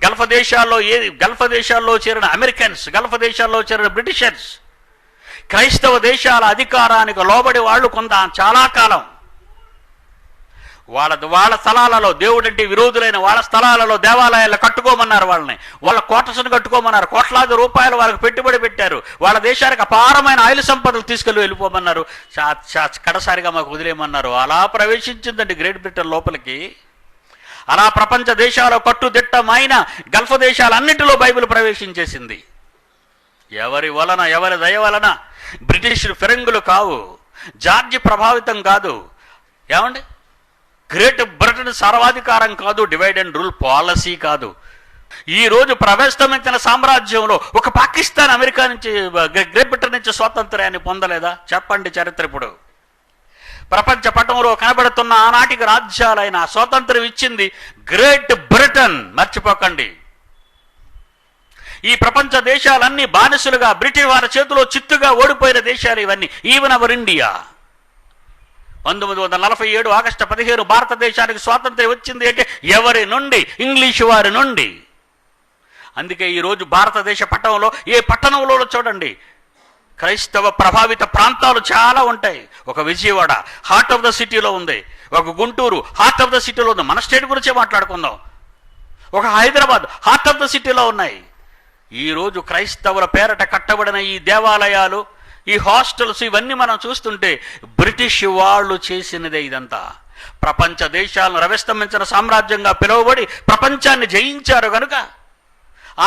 గల్ఫ్ దేశాల్లో చేరిన అమెరికన్స్, గల్ఫ్ దేశాల్లో చేరిన బ్రిటిషర్స్ క్రైస్తవ దేశాల అధికారానికి లోబడి వాళ్ళు చాలా కాలం వాళ్ళ స్థలాలలో, దేవుడంటే విరోధులైన వాళ్ళ స్థలాలలో దేవాలయాలు కట్టుకోమన్నారు. వాళ్ళ కోటర్స్ను కట్టుకోమన్నారు. కోట్లాది రూపాయలు వాళ్ళకి పెట్టుబడి పెట్టారు. వాళ్ళ దేశానికి అపారమైన ఆయిల్ సంపదలు వెళ్ళిపోమన్నారు. కడసారిగా మాకు వదిలేయమన్నారు. అలా ప్రవేశించిందండి గ్రేట్ బ్రిటన్ లోపలికి. అలా ప్రపంచ దేశాల కట్టుదిట్టమైన గల్ఫ్ దేశాలన్నింటిలో బైబిల్ ప్రవేశించేసింది. ఎవరి దయ వలన? బ్రిటిష్ ఫిరంగులు కావు, జార్జి ప్రభావితం కాదు, ఏమండి, గ్రేట్ బ్రిటన్ సర్వాధికారం కాదు, డివైడ్ అండ్ రూల్ పాలసీ కాదు. ఈ రోజు ప్రవేశించిన సామ్రాజ్యంలో ఒక పాకిస్తాన్ అమెరికా నుంచి, గ్రేట్ బ్రిటన్ నుంచి స్వాతంత్ర్యాన్ని పొందలేదా? చెప్పండి చరిత్ర. ఇప్పుడు ప్రపంచ పటంలో కనబడుతున్న ఆనాటికి రాజ్యాలైన స్వాతంత్ర్యం ఇచ్చింది గ్రేట్ బ్రిటన్. మర్చిపోకండి. ఈ ప్రపంచ దేశాలన్నీ బానిసలుగా బ్రిటిష్ వారి చేతిలో చిత్తుగా ఓడిపోయిన దేశాలు ఇవన్నీ. Even our India. 1947 ఆగస్టు 15 భారతదేశానికి స్వాతంత్ర్యం వచ్చింది అంటే ఎవరి నుండి? ఇంగ్లీషు వారి నుండి. అందుకే ఈరోజు భారతదేశ పట్టణంలో ఏ పట్టణంలో చూడండి క్రైస్తవ ప్రభావిత ప్రాంతాలు చాలా ఉంటాయి. ఒక విజయవాడ హార్ట్ ఆఫ్ ద సిటీలో ఉంది, ఒక గుంటూరు హార్ట్ ఆఫ్ ద సిటీలో ఉంది. మన స్టేట్ గురించే మాట్లాడుకుందాం. ఒక హైదరాబాద్ హార్ట్ ఆఫ్ ద సిటీలో ఉన్నాయి. ఈరోజు క్రైస్తవుల పేరట కట్టబడిన ఈ దేవాలయాలు, ఈ హాస్టల్స్, ఇవన్నీ మనం చూస్తుంటే బ్రిటిష్ వాళ్ళు చేసినదే ఇదంతా. ప్రపంచ దేశాలను రవిస్తమించిన సామ్రాజ్యంగా పిలువబడి ప్రపంచాన్ని జయించారు కనుక,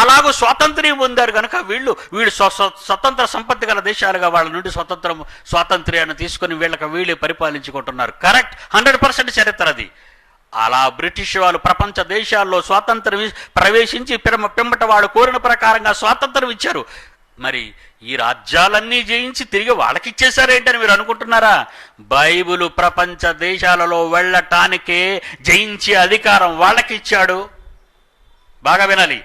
అలాగూ స్వాతంత్ర్యం పొందారు కనుక వీళ్ళు స్వతంత్ర సంపత్తి గల దేశాలుగా వాళ్ళ నుండి స్వాతంత్ర్యాన్ని తీసుకొని వీళ్ళే పరిపాలించుకుంటున్నారు. కరెక్ట్, 100% చరిత్ర అది. అలా బ్రిటిష్ వాళ్ళు ప్రపంచ దేశాల్లో స్వాతంత్రం ప్రవేశించి పిమ్మట వాళ్ళు కోరిన ప్రకారంగా స్వాతంత్రం ఇచ్చారు. మరి ఈ రాజ్యాలన్నీ జయించి తిరిగి వాళ్ళకి ఇచ్చేశారేంటని మీరు అనుకుంటున్నారా? బైబిలు ప్రపంచ దేశాలలో వెళ్ళటానికే జయించే అధికారం వాళ్ళకి ఇచ్చాడు. బాగా వినాలి.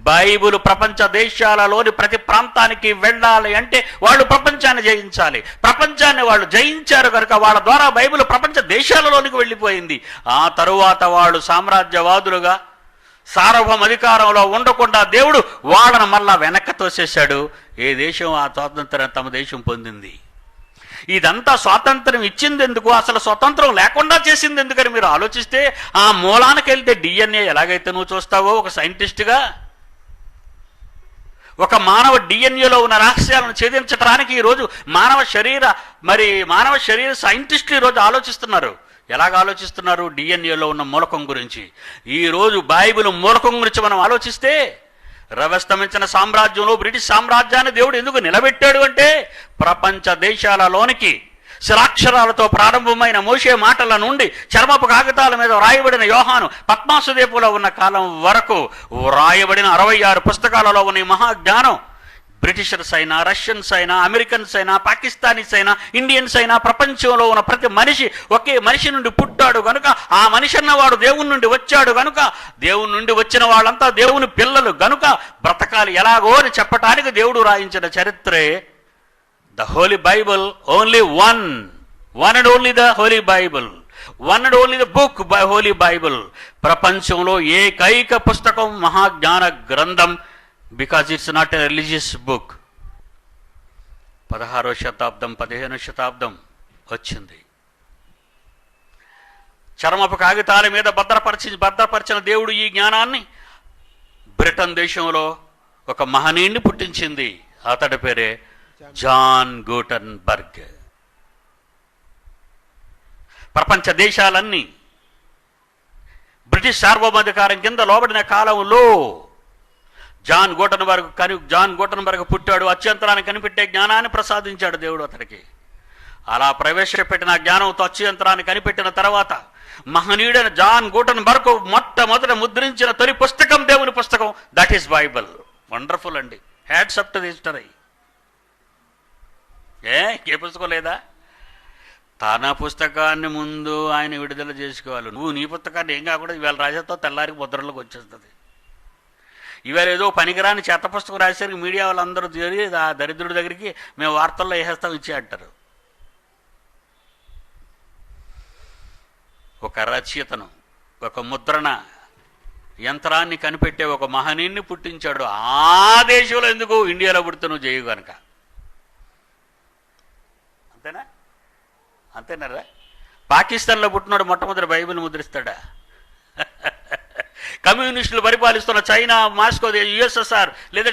బైబిలు ప్రపంచ దేశాలలోని ప్రతి ప్రాంతానికి వెళ్ళాలి అంటే వాళ్ళు ప్రపంచాన్ని జయించాలి. ప్రపంచాన్ని వాళ్ళు జయించారు కనుక వాళ్ళ ద్వారా బైబిల్ ప్రపంచ దేశాలలోనికి వెళ్ళిపోయింది. ఆ తరువాత వాళ్ళు సామ్రాజ్యవాదులుగా సార్వభౌమ అధికారంలో ఉండకుండా దేవుడు వాళ్ళను మళ్ళా వెనక్కి తోసేశాడు. ఏ దేశం ఆ స్వాతంత్రం తమ దేశం పొందింది. ఇదంతా స్వాతంత్రం ఇచ్చింది ఎందుకు, అసలు స్వతంత్రం లేకుండా చేసింది ఎందుకని మీరు ఆలోచిస్తే, ఆ మూలానికి వెళ్తే డిఎన్ఏ ఎలాగైతే నువ్వు చూస్తావో ఒక సైంటిస్ట్గా, ఒక మానవ డిఎన్ఏలో ఉన్న రహస్యాలను ఛేదించడానికి ఈరోజు మానవ శరీర సైంటిస్టులు ఈరోజు ఆలోచిస్తున్నారు. ఎలాగ ఆలోచిస్తున్నారు? డిఎన్ఏలో ఉన్న మూలకం గురించి. ఈరోజు బైబిల్ మూలకం గురించి మనం ఆలోచిస్తే, రవస్తమించిన సామ్రాజ్యంలో బ్రిటిష్ సామ్రాజ్యాన్ని దేవుడు ఎందుకు నిలబెట్టాడు అంటే, ప్రపంచ దేశాలలోనికి శిలాక్షరాలతో ప్రారంభమైన మోషే మాటల నుండి చర్మపు కాగితాల మీద వ్రాయబడిన యోహాను పద్మాసు ద్వీపంలో ఉన్న కాలం వరకు వ్రాయబడిన 66 పుస్తకాలలో ఉన్న ఈ మహాజ్ఞానం బ్రిటిషర్స్ అయినా, రష్యన్స్ అయినా, అమెరికన్స్ అయినా, పాకిస్తానీస్ అయినా, ఇండియన్స్ అయినా, ప్రపంచంలో ఉన్న ప్రతి మనిషి ఒకే మనిషి నుండి పుట్టాడు కనుక, ఆ మనిషి అన్నవాడు దేవుని నుండి వచ్చాడు కనుక, దేవుని నుండి వచ్చిన వాళ్ళంతా దేవుని పిల్లలు గనుక బ్రతకాలి ఎలాగో అని చెప్పటానికి దేవుడు రాయించిన చరిత్రే the holy Bible. Only one and only the holy Bible, one and only the book by holy Bible. ప్రపంచంలో ఏకైక పుస్తకం, మహాజ్ఞాన గ్రంథం. Because it's not a religious book. 16వ శతాబ్దం 15వ శతాబ్దం వచ్చింది. చర్మపు కాగితాల మీద భద్రపరిచిన దేవుడు ఈ జ్ఞానాన్ని బ్రిటన్ దేశంలో ఒక మహనీయుడిని పుట్టించింది. అతడి పేరే జాన్ గూటన్బర్గ్. ప్రపంచ దేశాలన్నీ బ్రిటిష్ సార్వభౌమాధికారం కింద లోబడిన కాలంలో జాన్ గూటన్బర్గ్ పుట్టాడు. అత్యంతరాన్ని కనిపెట్టే జ్ఞానాన్ని ప్రసాదించాడు దేవుడు అతడికి. అలా ప్రవేశపెట్టిన జ్ఞానంతో అత్యంతరాన్ని కనిపెట్టిన తర్వాత మహనీయుడైన జాన్ గూటన్బర్గ్ మొట్టమొదట ముద్రించిన తొలి పుస్తకం దేవుని పుస్తకం, దట్ ఈస్ బైబిల్. వండర్ఫుల్ అండి. Hats up to the history. ఏ పుస్తకం లేదా? తన పుస్తకాన్ని ముందు ఆయన విడుదల చేసుకోవాలి. నువ్వు నీ పుస్తకాన్ని ఏం కాకుండా ఇవాళ రాసేతో తెల్లారికి ముద్రలోకి వచ్చేస్తుంది. ఇవాళ ఏదో పనికిరాని చెత్త పుస్తకం రాసేసరికి మీడియా వాళ్ళందరూ చేరి ఆ దరిద్రుడి దగ్గరికి మేము వార్తల్లో వేసేస్తాం ఇచ్చి అంటారు. ఒక రచయితను, ఒక ముద్రణ యంత్రాన్ని కనిపెట్టే ఒక మహనీయుని పుట్టించాడు. ఆ దేశంలో ఎందుకు, ఇండియాలో పుడితే నువ్వు చేయు కనుక. అంతేనారా? పాకిస్తాన్లో పుట్టినాడు మొట్టమొదటి బైబిల్ ముద్రిస్తాడా? కమ్యూనిస్టులు పరిపాలిస్తున్న చైనా, మాస్కో, యుఎస్ఎస్ఆర్ లేదా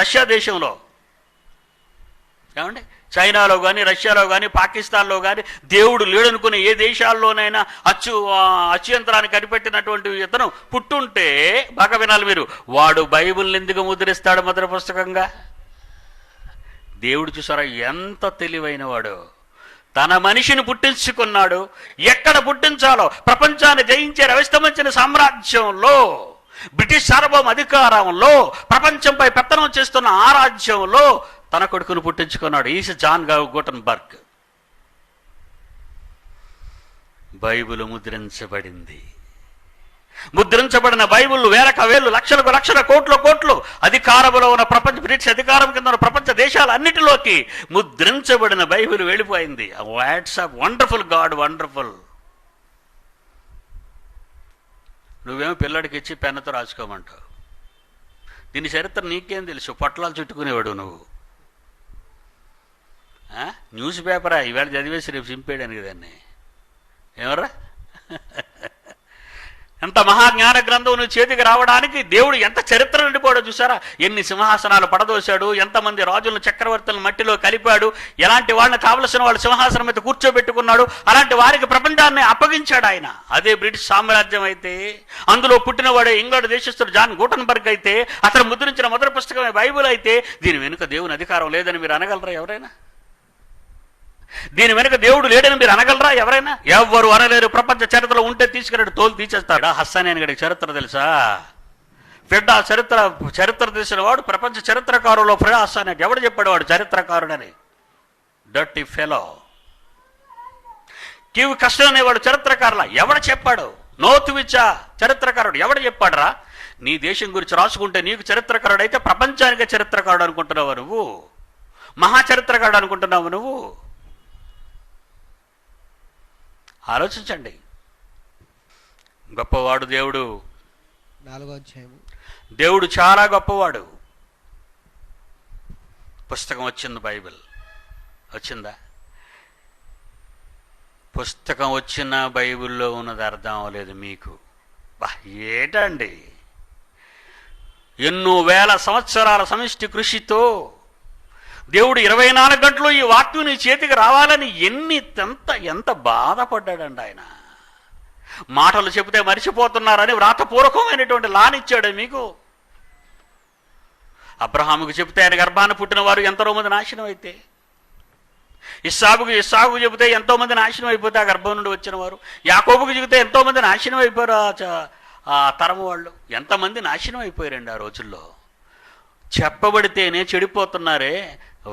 రష్యా దేశంలో, చైనాలో కానీ, రష్యాలో కానీ, పాకిస్తాన్లో కానీ దేవుడు లేడనుకునే ఏ దేశాల్లోనైనా అత్యంతరాన్ని కనిపెట్టినటువంటి ఇతను పుట్టుంటే, బాగా వినాలి మీరు, వాడు బైబిల్ని ఎందుకు ముద్రిస్తాడు మొదటి పుస్తకంగా? దేవుడు చూసారా ఎంత తెలివైన వాడు. తన మనిషిని పుట్టించుకున్నాడు. ఎక్కడ పుట్టించాలో, ప్రపంచాన్ని జయించే రవిస్తమించిన సామ్రాజ్యంలో, బ్రిటిష్ సార్వభౌమ అధికారంలో, ప్రపంచంపై పెత్తనం చేస్తున్న ఆ రాజ్యంలో తన కొడుకును పుట్టించుకున్నాడు. Is John Gutenberg. బైబిల్ ముద్రించబడింది. ముద్రించబడిన బైబిల్ వేలు లక్షల కోట్లు అధికారంలో ఉన్న బ్రిటిష్ అధికారం కింద ఉన్న ప్రపంచ దేశాలన్నిటిలోకి ముద్రించబడిన బైబిల్ వెళ్ళిపోయింది. WhatsApp wonderful God, wonderful. నువ్వేమో పిల్లడికి ఇచ్చి పెన్నుతో రాసుకోమంటావు. దీని చరిత్ర నీకేం తెలుసు? పొట్లాలు చుట్టుకునేవాడు నువ్వు. న్యూస్ పేపరా ఈవేళ చదివేసి రేపు చింపేయడానికి దాన్ని ఏమరా? ఎంత మహాజ్ఞాన గ్రంథం నువ్వు చేతికి రావడానికి దేవుడు ఎంత చరిత్ర నిండిపోయాడో చూసారా? ఎన్ని సింహాసనాలు పడదోశాడు, ఎంతమంది రాజులను చక్రవర్తులను మట్టిలో కలిపాడు, ఎలాంటి వాళ్ళని కావలసిన వాళ్ళు సింహాసనం మీద కూర్చోబెట్టుకున్నాడు, అలాంటి వారికి ప్రపంచాన్ని అప్పగించాడు ఆయన. అదే బ్రిటిష్ సామ్రాజ్యం అయితే, అందులో పుట్టినవాడే ఇంగ్లాండ్ దేశస్థుడు జాన్ గూటన్బర్గ్ అయితే, అతను ముద్రించిన మొదటి పుస్తకమే బైబిల్ అయితే, దీని వెనుక దేవుని అధికారం లేదని మీరు అనగలరా ఎవరైనా? దీని వెనుక దేవుడు లేడని మీరు అనగలరా ఎవరైనా? ఎవ్వరు అనలేరు. ప్రపంచ చరిత్రలో ఉంటే తీసుకెళ్ళి తోలు తీసేస్తాడు. హస్సానేని గడికి చరిత్ర తెలుసా? ఫెడ్డా చరిత్ర తెలిసిన వాడు ప్రపంచ చరిత్రకారులో ఫెడా హస్సానే. ఎవడు చెప్పాడు వాడు చరిత్రకారుడని? Dirty fellow. కివి కష్టం అనేవాడు చరిత్రకారులా? ఎవడు చెప్పాడు? నోతువిచ్చా చరిత్రకారుడు ఎవడు చెప్పాడురా? నీ దేశం గురించి రాసుకుంటే నీకు చరిత్రకారుడు అయితే ప్రపంచానికే చరిత్రకారుడు అనుకుంటున్నావు నువ్వు? మహాచరిత్రకారుడు అనుకుంటున్నావు నువ్వు? ఆలోచించండి. గొప్పవాడు దేవుడు. 4వ అధ్యాయము. దేవుడు చాలా గొప్పవాడు. పుస్తకం వచ్చింది, బైబిల్ వచ్చిందా? పుస్తకం వచ్చిన బైబిల్లో ఉన్నది అర్థం అవ్వలేదు మీకు. ఏటండి, ఎన్నో వేల సంవత్సరాల సమిష్టి కృషితో దేవుడు 24 గంటలు ఈ వాక్యం నీ చేతికి రావాలని ఎంత బాధపడ్డాడండి ఆయన. మాటలు చెబితే మరిచిపోతున్నారని వ్రాతపూర్వకమైనటువంటి లానిచ్చాడు మీకు. అబ్రహాముకు చెబితే ఆయన గర్భాన్ని పుట్టిన వారు ఎంతో మంది నాశనం అయితే, ఇస్సాకు చెబితే ఎంతో మంది నాశనం అయిపోతే ఆ గర్భం నుండి వచ్చిన వారు, యాకోబుకు చెబితే ఎంతో మంది నాశనం అయిపోయారు ఆ తరము వాళ్ళు. ఎంతమంది నాశనం అయిపోయారండి ఆ రోజుల్లో. చెప్పబడితేనే చెడిపోతున్నారే,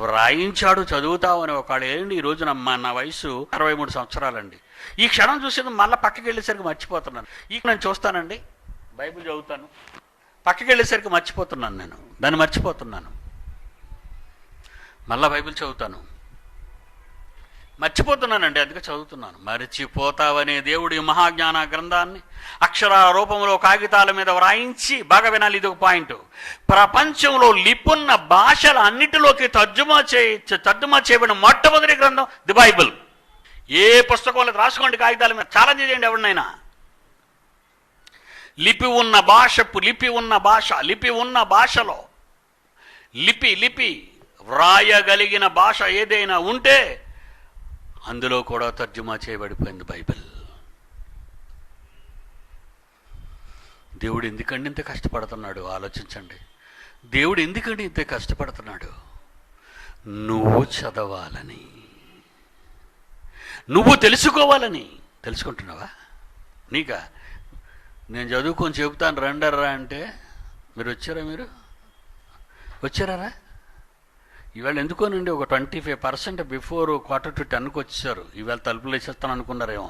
వ్రాయించాడు చదువుతావని ఒకళ్ళు. ఏంటి ఈ రోజున నా వయసు 63 సంవత్సరాలండి. ఈ క్షణం చూసేది మళ్ళీ పక్కకి వెళ్ళేసరికి మర్చిపోతున్నాను. నేను చూస్తానండి, బైబిల్ చదువుతాను, పక్కకి వెళ్ళేసరికి మర్చిపోతున్నాను, నేను దాన్ని మర్చిపోతున్నాను. మళ్ళీ బైబిల్ చదువుతాను, మర్చిపోతున్నానండి, అందుకే చదువుతున్నాను. మర్చిపోతావనే దేవుడు ఈ మహాజ్ఞాన గ్రంథాన్ని అక్షరాల రూపంలో కాగితాల మీద వ్రాయించి, బాగా వినాలి, ఇది ఒక పాయింట్, ప్రపంచంలో లిపున్న భాషల అన్నిటిలోకి తర్జుమా చేయబడిన మొట్టమొదటి గ్రంథం ది బైబిల్. ఏ పుస్తకంలో రాసుకోండి, కాగితాల మీద ఛాలెంజ్ చేయండి ఎవరినైనా. లిపి ఉన్న భాషలో లిపి వ్రాయగలిగిన భాష ఏదైనా ఉంటే అందులో కూడా తర్జుమా చేయబడిపోయింది బైబిల్. దేవుడు ఎందుకండి ఇంత కష్టపడుతున్నాడు? ఆలోచించండి. దేవుడు ఎందుకండి ఇంత కష్టపడుతున్నాడు? నువ్వు చదవాలని, నువ్వు తెలుసుకోవాలని. తెలుసుకుంటున్నావా? నీకా? నేను చదువుకొని చెబుతాను రండర్రా అంటే మీరు వచ్చారా? ఇవాళ ఎందుకోనండి ఒక 25% బిఫోర్ 9:45 వచ్చేసారు. ఇవాళ తలుపులు వేసేస్తాను అనుకున్నారేమో.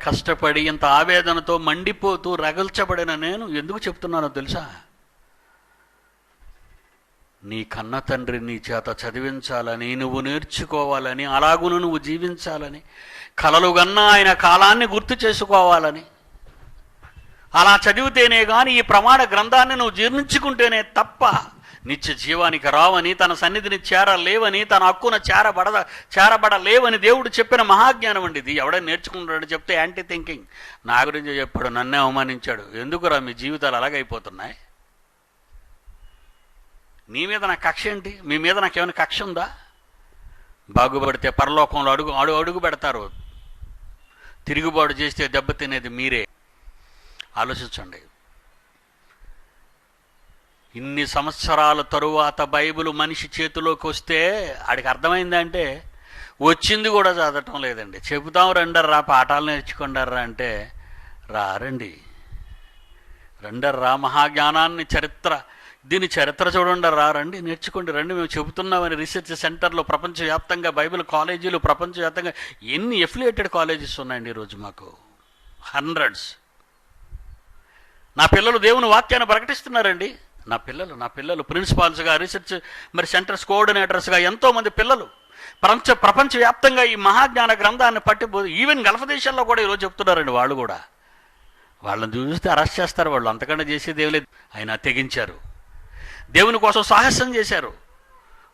కష్టపడి ఇంత ఆవేదనతో మండిపోతూ రగల్చబడిన నేను ఎందుకు చెప్తున్నానో తెలుసా? నీ కన్న తండ్రి నీ చేత చదివించాలని, నువ్వు నేర్చుకోవాలని, అలాగును నువ్వు జీవించాలని, కలలుగన్నా ఆయన కాలాన్ని గుర్తు చేసుకోవాలని. అలా చదివితేనే కానీ ఈ ప్రమాణ గ్రంథాన్ని నువ్వు జీర్ణించుకుంటేనే తప్ప నిత్య జీవానికి రావని, తన సన్నిధిని చేరలేవని, తన హక్కున చేరబడలేవని దేవుడు చెప్పిన మహాజ్ఞానం అండి ఇది. ఎవడైనా నేర్చుకుంటాడు చెప్తే యాంటీ థింకింగ్. నా గురించి చెప్పాడు, నన్నే అవమానించాడు. ఎందుకురా మీ జీవితాలు అలాగైపోతున్నాయి? నీ మీద నాకు కక్ష ఏంటి? మీ మీద నాకేమైనా కక్ష ఉందా? బాగుపడితే పరలోకంలో అడుగు పెడతారు, తిరుగుబాటు చేస్తే దెబ్బతినేది మీరే. ఆలోచించండి. ఇన్ని సంవత్సరాల తరువాత బైబిల్ మనిషి చేతిలోకి వస్తే ఆడికి అర్థమైందంటే వచ్చింది కూడా చదవటం లేదండి. చెబుతాం రండర్రా, పాఠాలు నేర్చుకుంటారా అంటే రండర్రా, మహాజ్ఞానాన్ని దీని చరిత్ర చూడండిరా, రండి నేర్చుకోండి, రండి మేము చెబుతున్నామని రీసెర్చ్ సెంటర్లో ప్రపంచవ్యాప్తంగా బైబిల్ కాలేజీలు, ప్రపంచవ్యాప్తంగా ఎన్ని ఎఫిలియేటెడ్ కాలేజెస్ ఉన్నాయండి ఈరోజు మాకు, హండ్రెడ్స్. నా పిల్లలు దేవుని వాక్యాన్ని ప్రకటిస్తున్నారండి. నా పిల్లలు ప్రిన్సిపాల్స్గా, రీసెర్చ్ సెంటర్స్ కోఆర్డినేటర్స్గా ఎంతోమంది పిల్లలు ప్రపంచవ్యాప్తంగా ఈ మహాజ్ఞాన గ్రంథాన్ని పట్టిపోదు. ఈవెన్ గల్ఫ్ దేశాల్లో కూడా ఈరోజు చెప్తున్నారండి. వాళ్ళు కూడా వాళ్ళని చూస్తే అరెస్ట్ చేస్తారు. వాళ్ళు అంతకన్నా చేసేది ఏం లేదు. అయినా తెగించారు. దేవుని కోసం సాహసం చేశారు.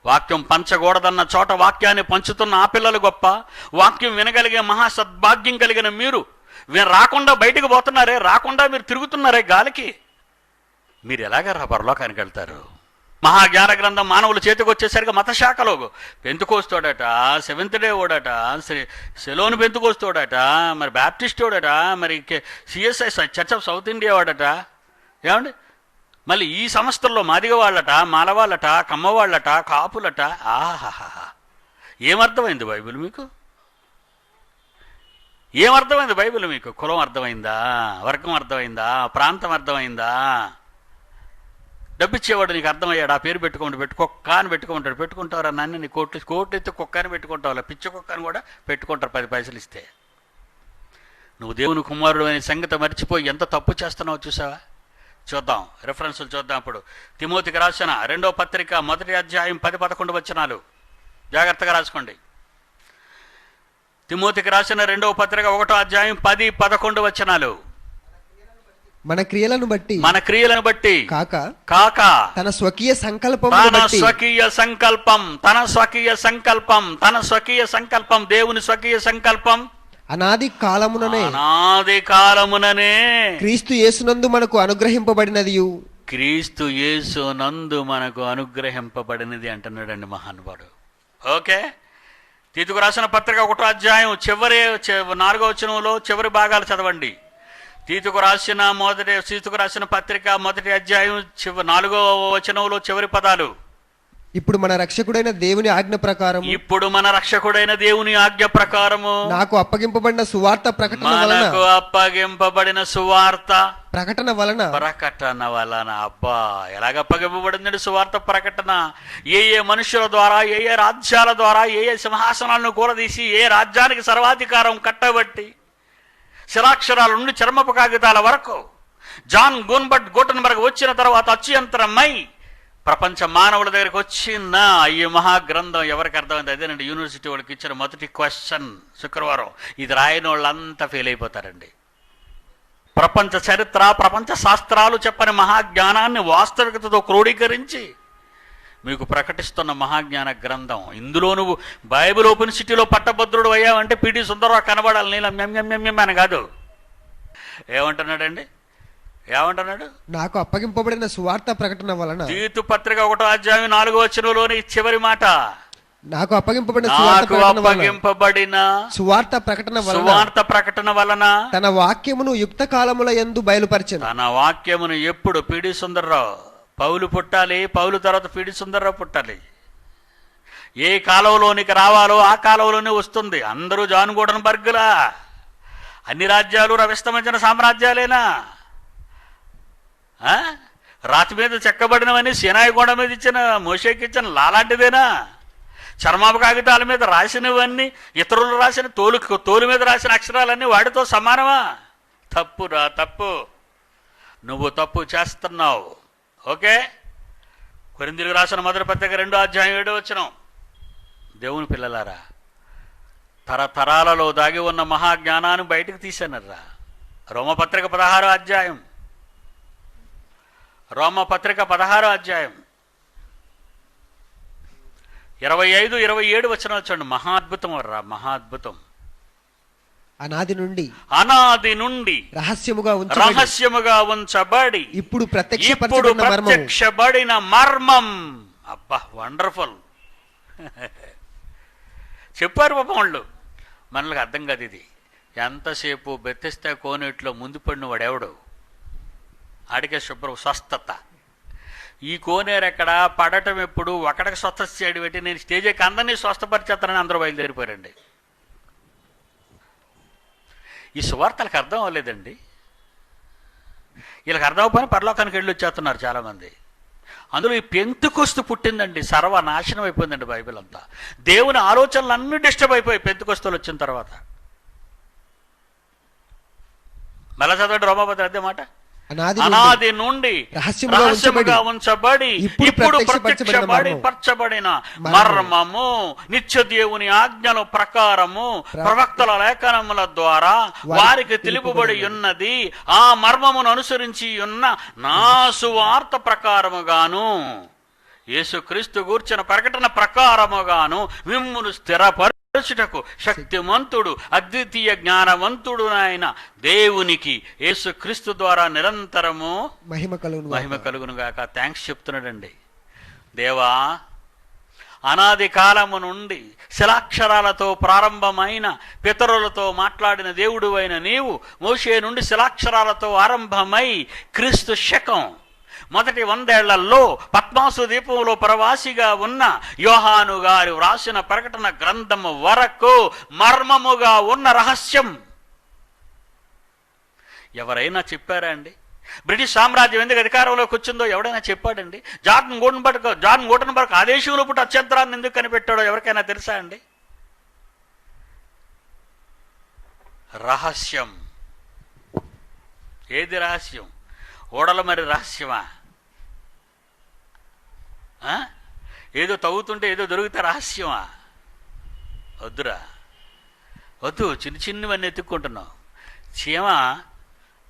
వాక్యం పంచకూడదన్న చోట వాక్యాన్ని పంచుతున్న ఆ పిల్లలు గొప్ప. వాక్యం వినగలిగే మహాసద్భాగ్యం కలిగిన మీరు రాకుండా బయటకు పోతున్నారే, రాకుండా మీరు తిరుగుతున్నారే గాలికి, మీరు ఎలాగ పరలోకానికి వెళ్తారు? మహాజ్ఞాన గ్రంథం మానవుల చేతికి వచ్చేసరికి మతశాఖలో పెంతుకోస్తాడట, సెవెంత్ డే ఓడట, సెలోన్ పెంతుకోస్తాడట, మరి బ్యాప్టిస్ట్ ఓడట, మరి CSI church of South India వాడట. ఏమండి మళ్ళీ ఈ సంస్థల్లో మాదిగ వాళ్ళట, మాలవాళ్ళట, కమ్మవాళ్ళట, కాపులట. ఆహాహా, ఏమర్థమైంది బైబిల్ మీకు? ఏమర్థమైంది బైబిల్ మీకు? కులం అర్థమైందా? వర్గం అర్థమైందా? ప్రాంతం అర్థమైందా? డబ్బిచ్చేవాడు నీకు అర్థమయ్యాడు? ఆ పేరు కుక్క అని పెట్టుకుంటాడు. పెట్టుకుంటారా నాన్న? నీ కోట్లు ఎత్తే కుక్క అని పెట్టుకుంటావు, పిచ్చి కుక్క అని కూడా పెట్టుకుంటారు 10 పైసలు ఇస్తే. నువ్వు దేవుని కుమారుడు అనే సంగతి మర్చిపోయి ఎంత తప్పు చేస్తున్నావు చూసావా? చూద్దాం, రెఫరెన్సులు చూద్దాం. ఇప్పుడు తిమోతికి రాసిన 2వ పత్రిక 1వ అధ్యాయం 10-11 వచనాలు జాగ్రత్తగా రాసుకోండి. తిమోతికి రాసిన 2వ పత్రిక 1వ అధ్యాయం 10-11 వచనాలు. మన క్రియలను బట్టి కాక తన స్వకీయ సంకల్పం దేవుని స్వకీయ సంకల్పం అనాది కాలముననే క్రీస్తు యేసునందు మనకు అనుగ్రహింపబడినది అంటున్నాడండి మహానుభావుడు. ఓకే, తీతుకు రాసిన పత్రిక 1వ అధ్యాయం చివరి 4వ వచనంలో చివరి భాగాలు చదవండి. తీతుకు రాసిన పత్రిక 1వ అధ్యాయం 4వ వచనంలో చివరి పదాలు. ఇప్పుడు మన రక్షకుడైన దేవుని ఆజ్ఞ ప్రకారము నాకు అప్పగింపబడిన సువార్త ప్రకటన వలన అబ్బా, ఎలాగ అప్పగింపబడిందండి సువార్త ప్రకటన? ఏ మనుషుల ద్వారా, ఏ రాజ్యాల ద్వారా, ఏ సింహాసనాలను కూలదీసి, ఏ రాజ్యానికి సర్వాధికారం కట్టబట్టి, శిలాక్షరాల నుండి చర్మపు కాగితాల వరకు జాన్ గూటన్బర్గ్ వచ్చిన తర్వాత అత్యంతరమై ప్రపంచ మానవుల దగ్గరికి వచ్చిన ఈ మహాగ్రంథం ఎవరికి అర్థమైంది? అదేనండి యూనివర్సిటీ వాళ్ళకి ఇచ్చిన మొదటి క్వశ్చన్ శుక్రవారం. ఇది రాయని వాళ్ళంతా ఫెయిల్ అయిపోతారండి. ప్రపంచ చరిత్ర, ప్రపంచ శాస్త్రాలు చెప్పని మహాజ్ఞానాన్ని వాస్తవికతతో క్రోడీకరించి మీకు ప్రకటిస్తున్న మహాజ్ఞాన గ్రంథం. ఇందులో నువ్వు బైబిల్ ఓపెన్ సిటీలో పట్టభద్రుడు అయ్యావంటే పిడి సుందరరావు కనబడాలి, నీళ్ళ మెమ్మెమ్మెమ్మె అని కాదు. ఏమంటున్నాడండి? నాకు అప్పగింపబడిన సువార్త ప్రకటన వలన. తీతు పత్రిక 1వ అధ్యాయం 4వ వచనంలోని చివరి మాట, నాకు అప్పగింపబడిన సువార్త ప్రకటన వలన తన వాక్యమును యుక్త కాలముల యందు బయలుపరిచెను. తన వాక్యమును ఎప్పుడు? పిడి సుందరరావు. పౌలు పుట్టాలి, పౌలు తర్వాత పిడి సుందరరావు పుట్టాలి. ఏ కాలంలోనికి రావాలో ఆ కాలంలోనే వస్తుంది. అందరూ జాన్ గూటన్బర్గ్లా? అన్ని రాజ్యాలు రవిస్తమించిన సామ్రాజ్యాలేనా? రాతి మీద చెక్కబడినవని సినాయి గోడ మీద ఇచ్చిన మోషేకిచ్చిన లాలాంటిదేనా? చర్మాపు కాగితాల మీద రాసినవన్నీ, ఇతరులు రాసిన తోలు మీద రాసిన అక్షరాలన్నీ వాటితో సమానమా? తప్పురా, తప్పు. నువ్వు తప్పు చేస్తున్నావు. ఓకే, కొరింథీయులకు రాసిన 1వ పత్రిక 2వ అధ్యాయం 7వ వచనం. దేవుని పిల్లలారా, తరతరాలలో దాగి ఉన్న మహాజ్ఞానాన్ని బయటకు తీశానర్రా. రోమపత్రిక 16వ అధ్యాయం 25-27 వచనాలు చూడండి. మహాద్భుతం వర్రా, మహాద్భుతం. అనాది నుండి రహస్యముగా ఉంచబడి ఇప్పుడు ప్రత్యక్షపడిన మర్మం. అబ్బా, వండర్ఫుల్. చెప్పారు పాపం వాళ్ళు, మనకు అర్థం కాదు ఇది. ఎంతసేపు బెత్తెస్తా కోనేట్లో ముందు పడిన వాడెవడు? ఆడికే శుభ్రం స్వస్థత. ఈ కోనేరు ఎక్కడ, పడటం ఎప్పుడు, ఒకడికి స్వస్థ చేయడం పెట్టి నేను స్టేజ్ ఎక్కి అందరినీ స్వస్థపరిచేస్తానని అందరూ బయలుదేరిపోయారండి. ఈ సువార్తలకు అర్థం అవ్వలేదండి. వీళ్ళకి అర్థం అవ్వకపోయినా పరలోకానికి వెళ్ళి వచ్చేస్తున్నారు చాలామంది. అందులో ఈ పెంతుకొస్తు పుట్టిందండి, సర్వనాశనం అయిపోయిందండి బైబిల్ అంతా. దేవుని ఆలోచనలు అన్నీ డిస్టర్బ్ అయిపోయి పెంతుకొస్తులు వచ్చిన తర్వాత. మళ్ళా చదవండి రోమాపత్రిక అదే మాట. అనాది నుండి రహస్యముగా ఉంచబడి ఇప్పుడు ప్రత్యక్షపరచబడిన మర్మము నిత్య దేవుని ఆజ్ఞల ప్రకారము ప్రవక్తల లేఖనముల ద్వారా వారికి తెలుపబడి ఉన్నది. ఆ మర్మమును అనుసరించి ఉన్న నా సువార్త ప్రకారముగాను యేసుక్రీస్తు గూర్చిన ప్రకటన ప్రకారముగాను మిమ్మును స్థిరపరచుటకు శక్తిమంతుడు అద్వితీయ జ్ఞానవంతుడు ఆయన దేవునికి యేసుక్రీస్తు ద్వారా నిరంతరము మహిమ కలుగును గాక. థ్యాంక్స్ చెప్తున్నాడండి. దేవా, అనాది కాలము నుండి శిలాక్షరాలతో ప్రారంభమైన పితరులతో మాట్లాడిన దేవుడు అయిన నీవు మోషే నుండి శిలాక్షరాలతో ఆరంభమై క్రీస్తు శకం మొదటి 100 ఏళ్లలో పద్మాసు ద్వీపంలో ప్రవాసిగా ఉన్న యోహాను గారు వ్రాసిన ప్రకటన గ్రంథము వరకు మర్మముగా ఉన్న రహస్యం ఎవరైనా చెప్పారా అండి? బ్రిటిష్ సామ్రాజ్యం ఎందుకు అధికారంలోకి వచ్చిందో ఎవడైనా చెప్పాడండి? జాన్ గూటన్బర్గ్ ఆ దేశంలో పుట్టి అత్యంతరాన్ని ఎందుకు కనిపెట్టాడో ఎవరికైనా తెలుసా అండి? రహస్యం. ఏది రహస్యం? ఓడల మరి రహస్యమా? ఏదో తవ్వుతుంటే ఏదో దొరికితే రహస్యమా? వద్దురా, వద్దు. చిన్నవన్నీ ఎత్తుక్కుంటున్నావు. చీమ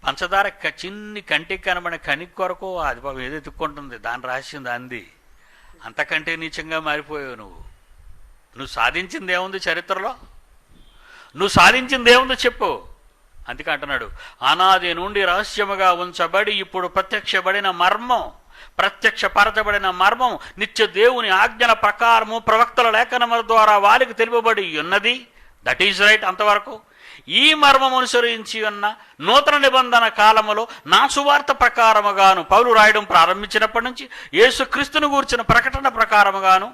పంచదార చిన్ని కంటికి కనబడిన కణికి కొరకు అది పాపం ఏదో ఎత్తుక్కుంటుంది. దాని రహస్యం దాంది. అంతకంటే నీచంగా మారిపోయావు నువ్వు సాధించింది ఏముంది చరిత్రలో? నువ్వు సాధించింది ఏముందో చెప్పు. అందుకే అంటున్నాడు, అనాది నుండి రహస్యముగా ఉంచబడి ఇప్పుడు ప్రత్యక్షపరచబడిన మర్మం నిత్య దేవుని ఆజ్ఞల ప్రకారము ప్రవక్తల లేఖనముల ద్వారా వారికి తెలుపబడి ఉన్నది. That is right. అంతవరకు ఈ మర్మం అనుసరించి ఉన్న నూతన నిబంధన కాలములో నా సువార్త ప్రకారముగాను పౌలు రాయడం ప్రారంభించినప్పటి నుంచి యేసుక్రీస్తును గూర్చిన ప్రకటన ప్రకారముగాను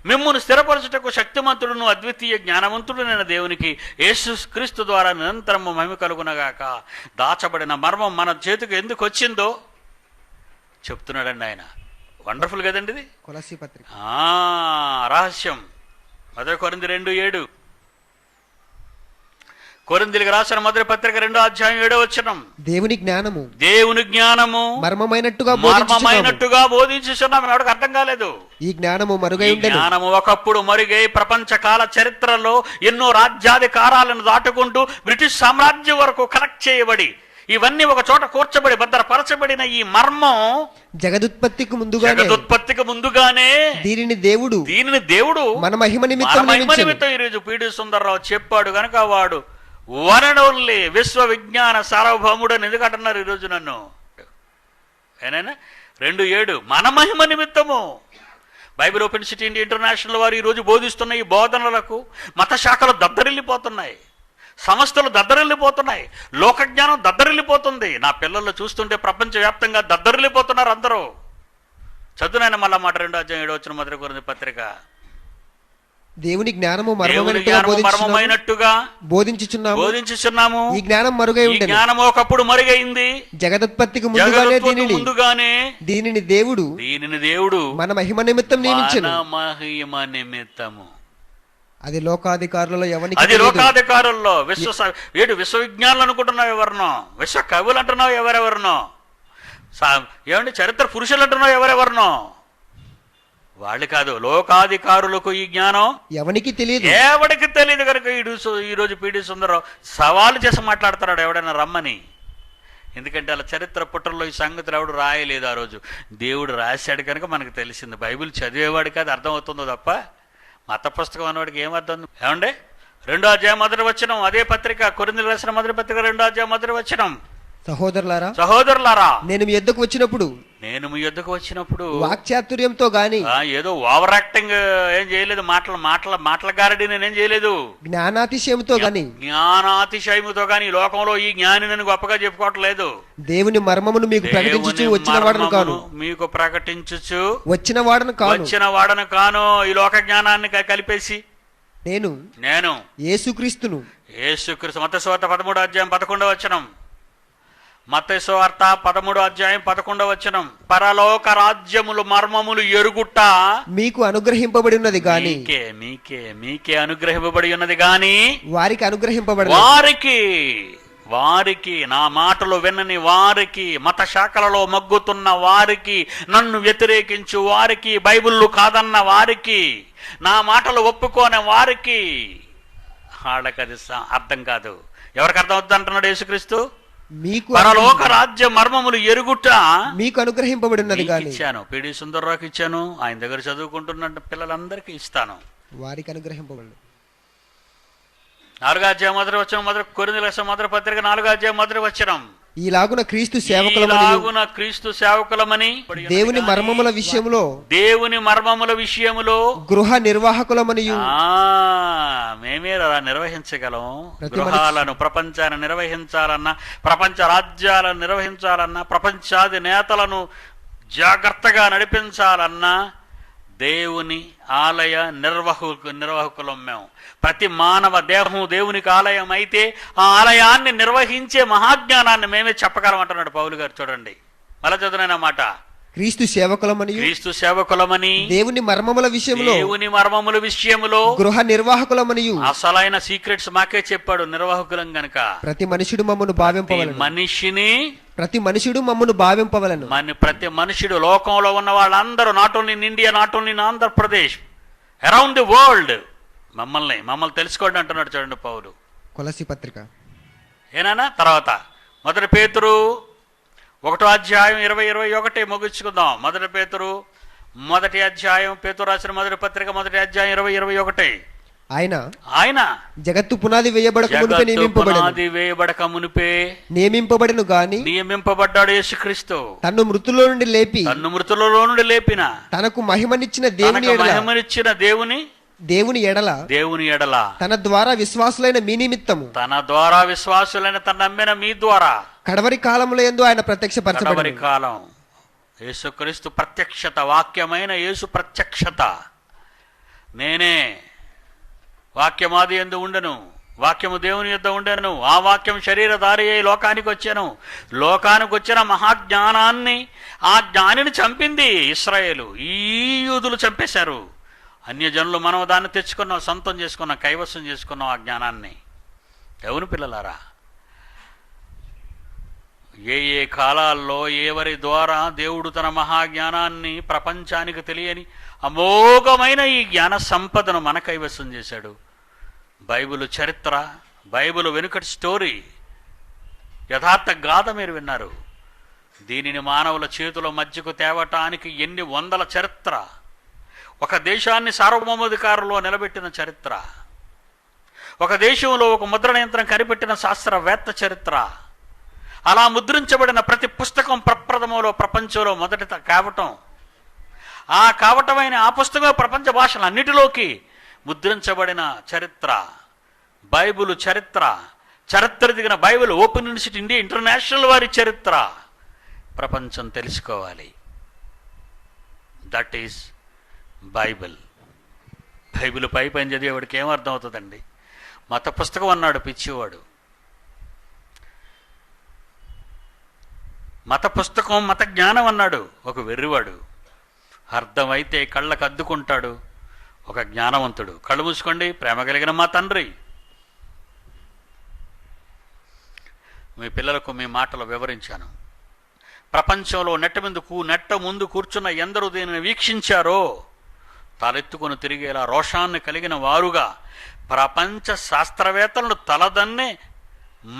మిమ్మును స్థిరపరచుటకు శక్తిమంతుడును అద్వితీయ జ్ఞానవంతుడునైన దేవునికి యేసుక్రీస్తు ద్వారా నిరంతరము మహిమ కలుగునగాక. దాచబడిన మర్మం మన చేతికి ఎందుకు వచ్చిందో చెప్తున్నాడండి ఆయన. వండర్ఫుల్ కదండి ఇది. కొలస్సీ పత్రిక రహస్యం. 1 కొరింథీ 2:7. కొరింథీయులకు రాసిన మొదటి పత్రిక 2వ అధ్యాయం 7వ వచనం. దేవుని జ్ఞానము మర్మమైనట్టుగా బోధించుచున్నాం. ఎవరికి అర్థం కాలేదు. ఈ జ్ఞానము ఒకప్పుడు మరుగై ప్రపంచ కాల చరిత్రలో ఎన్నో రాజ్యాధికారాలను దాటుకుంటూ బ్రిటిష్ సామ్రాజ్యం వరకు కనెక్ట్ చేయబడి ఇవన్నీ ఒక చోట కూర్చబడి భద్రపరచబడిన ఈ మర్మం జగదుత్పత్తికి ముందుగానే దీనిని దేవుడు మన మహిమ నిమిత్తం ఈరోజు పీడి సుందరరావు చెప్పాడు కనుక వాడు వన్ అండ్ ఓన్లీ విశ్వ విజ్ఞాన సార్వభౌముడు అని ఎందుకు అంటున్నారు ఈరోజు నన్ను? ఏనైనా 2:7 మన మహిమ నిమిత్తము. బైబిల్ ఓపెన్ సిటీ ఇంటర్నేషనల్ వారు ఈరోజు బోధిస్తున్న ఈ బోధనలకు మత శాఖలు దద్దరిల్లిపోతున్నాయి, సంస్థలు దద్దరిల్లిపోతున్నాయి, లోకజ్ఞానం దద్దరిల్లిపోతుంది. నా పిల్లలు చూస్తుంటే ప్రపంచవ్యాప్తంగా దద్దరిల్లిపోతున్నారు అందరూ. చదువునైనా మళ్ళా మాట 2వ అధ్యాయం 7వ వచనం 1 కొరింథీ పత్రిక. దేవుని జ్ఞానము మర్మమైనట్టుగా బోధించుచున్నాము. ఈ జ్ఞానం మరుగై ఉండెను. జ్ఞానము ఒకప్పుడు మరుగైంది. జగదుత్పత్తికి ముందుగానే దీనిని దేవుడు మన మహిమ నిమిత్తం నియమించెను. మహిమ నిమిత్తము. అది లోకాధికారులలో లోకాధికారుల్లో విశ్వవిజ్ఞానులు అనుకుంటున్నావు ఎవరినో, విశ్వ కవులు అంటున్నావు ఎవరెవరినో, ఏమండి చరిత్ర పురుషులు అంటున్నావు ఎవరెవరినో. వాళ్ళు కాదు, లోకాధికారులకు ఈ జ్ఞానం ఎవరికి తెలియదు కనుక ఈరోజు పీడి సుందరరావు సవాలు చేసి మాట్లాడుతున్నాడు ఎవడైనా రమ్మని. ఎందుకంటే అలా చరిత్ర పుటల్లో ఈ సంగతులు ఎవడు రాయలేదు. ఆ రోజు దేవుడు రాశాడు కనుక మనకు తెలిసింది. బైబిల్ చదివేవాడికి అది అర్థమవుతుందో తప్ప మత పుస్తకం అన్నవాడికి ఏమర్థం? ఏమండి 2వ అధ్యాయం 1వ వచనం. అదే పత్రిక కొరింథీయులకు రాసిన మొదటి పత్రిక 2వ అధ్యాయం 1వ వచనం. సహోదరులారా నేను మీ యొద్దకు వచ్చినప్పుడు వాక్చాతుర్యంతో గాని ఏదో ఓవర్ యాక్టింగ్ ఏం చేయలేదు, మాటల గారడి నేనేం చేయలేదు. జ్ఞానాతిశయముతో గాని లోకంలో ఈ జ్ఞాని నేను గొప్పగా చెప్పుకోవట్లేదు. దేవుని మర్మమును మీకు ప్రకటించుచు వచ్చిన వాడను కాను. ఈ లోక జ్ఞానాన్ని కలిపేసి నేను యేసుక్రీస్తు మత్తయి సువార్త 13వ అధ్యాయం 11వ వచనం. మత్తయి సువార్త 13వ అధ్యాయం 11వ వచనం. పరలోక రాజ్యములు మర్మములు ఎరుగుట మీకు అనుగ్రహింపబడి ఉన్నది గాని మీకే అనుగ్రహింపబడి ఉన్నది గాని వారికి వారికి, నా మాటలు వినని వారికి, మత శాఖలలో మగ్గుతున్న వారికి, నన్ను వ్యతిరేకించు వారికి, బైబిళ్ళు కాదన్న వారికి, నా మాటలు ఒప్పుకోని వారికి, వాళ్ళకి అది అర్థం కాదు. ఎవరికి అర్థం అవుతుంది అంటున్నాడు యేసుక్రీస్తు? మీకు పరలోక రాజ్య మర్మములు ఎరుగుట మీకు అనుగ్రహింపబడినది గాని ఇచ్చాను. పిడి సుందర్రావుకి ఇచ్చాను, ఆయన దగ్గర చదువుకుంటున్న పిల్లలందరికీ ఇస్తాను. వారికి అనుగ్రహింపబడినది. 4వ అధ్యాయం మొదటి వచనం, మొదటి కొరింథీయులకు రాసిన మొదటి పత్రిక 4వ అధ్యాయం మొదటి వచనం. ఈలాగున క్రీస్తు సేవకులమని దేవుని మర్మముల విషయములో గృహ నిర్వాహకులమనియు. మేమే నిర్వహించగలం. గృహాలను, ప్రపంచాన్ని నిర్వహించాలన్నా, ప్రపంచ రాజ్యాలను నిర్వహించాలన్నా, ప్రపంచాది నేతలను జాగ్రత్తగా నడిపించాలన్నా దేవుని ఆలయ నిర్వాహకులం మేము. ప్రతి మానవ దేహము దేవునికి ఆలయం అయితే ఆ ఆలయాన్ని నిర్వహించే మహాజ్ఞానాన్ని మేమే చెప్పగలం అంటున్నాడు పౌలు గారు. చూడండి, మళ్ళా చదువునైన మాట. క్రీస్తు సేవకులమని దేవుని మర్మముల విషయములో గృహ నిర్వాహకులమని. అసలైన సీక్రెట్స్ మాకే చెప్పాడు, నిర్వాహకులం గనక. ప్రతి మనుషుడు మమ్మను భావింపవలెను. ప్రతి మనుషుడు లోకంలో ఉన్న వాళ్ళందరూ, not only in India, not only in Andhra Pradesh, around the world, మమ్మల్ని తెలుసుకోండి అంటున్నాడు. చూడండి పౌలు. కొలస్సీ పత్రిక ఏనా తర్వాత 1 పేతురు 1వ అధ్యాయం 20-21 ముగించుకుందాం. 1 పేతురు 1వ అధ్యాయం, పేతురు రాసిన మొదటి పత్రిక 1వ అధ్యాయం 20-21. ఆయన జగత్తు పునాది వేయబడక మునిపే నియమింపబడను గాని నియమింపబడ్డాడు యేసుక్రీస్తు. తన్ను మృతుల్లో నుండి లేపిన తనకు మహిమనిచ్చిన దేవుని ఎడల తన ద్వారా విశ్వాసులైన మీ నిమిత్తము, తన నమ్మిన మీ ద్వారా కడవరి కాలములో యందు ఆయన ప్రత్యక్షపరచబడి. కాలం యేసుక్రీస్తు ప్రత్యక్షత, వాక్యమైన యేసు ప్రత్యక్షత. నేనే వాక్యమాది యందు ఉండెను, వాక్యము దేవుని యొద్ద ఉండెను, ఆ వాక్యం శరీరధారి అయి లోకానికి వచ్చిన మహాజ్ఞానాన్ని, ఆ జ్ఞానిని చంపింది ఇశ్రాయేలు. ఈ యూదులు చంపేశారు. అన్యజనులు మనం దాన్ని తెచ్చుకున్నాం, సొంతం చేసుకున్నాం, కైవసం చేసుకున్నాం ఆ జ్ఞానాన్ని. ఎవరు పిల్లలారా, ఏ కాలాల్లో ఎవరి ద్వారా దేవుడు తన మహాజ్ఞానాన్ని ప్రపంచానికి తెలియని అమోఘమైన ఈ జ్ఞాన సంపదను మన కైవసం చేశాడు. బైబిల్ చరిత్ర, బైబిల్ వెనుకటి స్టోరీ, యథార్థ గాథ మీరు విన్నారు. దీనిని మానవుల చేతుల మధ్యకు తేవటానికి ఎన్ని వందల చరిత్ర, ఒక దేశాన్ని సార్వభౌమాధికారంలో నిలబెట్టిన చరిత్ర, ఒక దేశంలో ఒక ముద్రణ యంత్రం కనిపెట్టిన శాస్త్రవేత్త చరిత్ర. అలా ముద్రించబడిన ప్రతి పుస్తకం ప్రప్రథమంలో ప్రపంచంలో మొదట కావటం, ఆ కావటమైన ఆ పుస్తకం ప్రపంచ భాషలన్నిటిలోకి ముద్రించబడిన చరిత్ర బైబిల్ చరిత్ర దిగిన Bible open university India international వారి చరిత్ర ప్రపంచం తెలుసుకోవాలి. That is Bible. పై పని చదివేవాడికి ఏమర్థం అవుతుందండి? మత పుస్తకం అన్నాడు పిచ్చివాడు, మత పుస్తకం మత జ్ఞానం అన్నాడు ఒక వెర్రివాడు. అర్థమైతే కళ్ళకు అద్దుకుంటాడు ఒక జ్ఞానవంతుడు. కళ్ళు మూసుకోండి. ప్రేమ కలిగిన మా తండ్రి, మీ పిల్లలకు మీ మాటలు వివరించాను. ప్రపంచంలో నెట్ట ముందు కూర్చున్న ఎందరూ దీనిని వీక్షించారో తలెత్తుకొని తిరిగేలా రోషాన్ని కలిగిన వారుగా ప్రపంచ శాస్త్రవేత్తలను తలదన్నే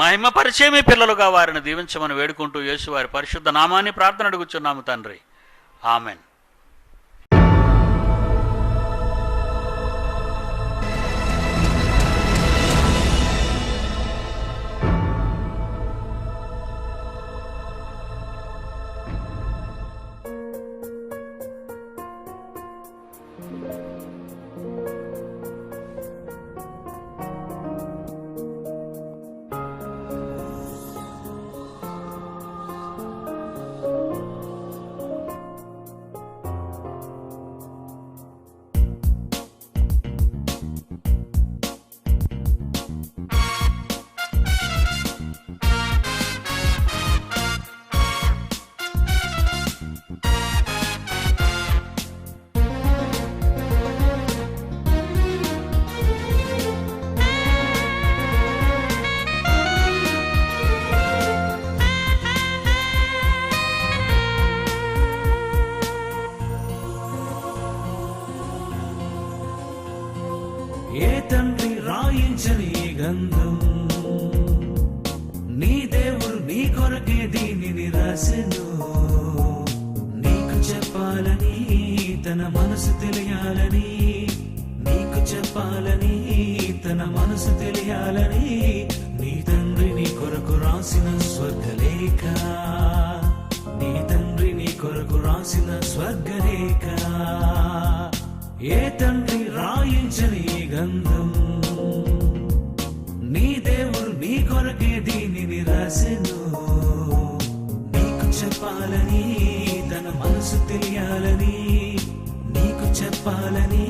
మహిమపరిచే మీ పిల్లలుగా వారిని దీవించమని వేడుకుంటూ యేసు వారి పరిశుద్ధ నామాన్ని ప్రార్థన అడుగుచున్నాము తండ్రి. ఆమెన్. ఏ తండ్రి రాయించని ఈ గ్రంథం, నీ దేవుడు నీ కొరకే దీనిని రాసెను. నీకు చెప్పాలని, తన మనసు తెలియాలని, నీకు చెప్పాలని, తన మనసు తెలియాలని, నీ తండ్రి నీ కొరకు రాసిన స్వర్గలేఖ, నీ తండ్రి నీ కొరకు రాసిన స్వర్గలేఖ. ఏ తండ్రి రాయించని ఈ గ్రంథం, నీ దేవుడు నీ కొరకే దీనిని రాసెను. నీకు చెప్పాలని, తన మనసు తెలియాలని, నీకు చెప్పాలని,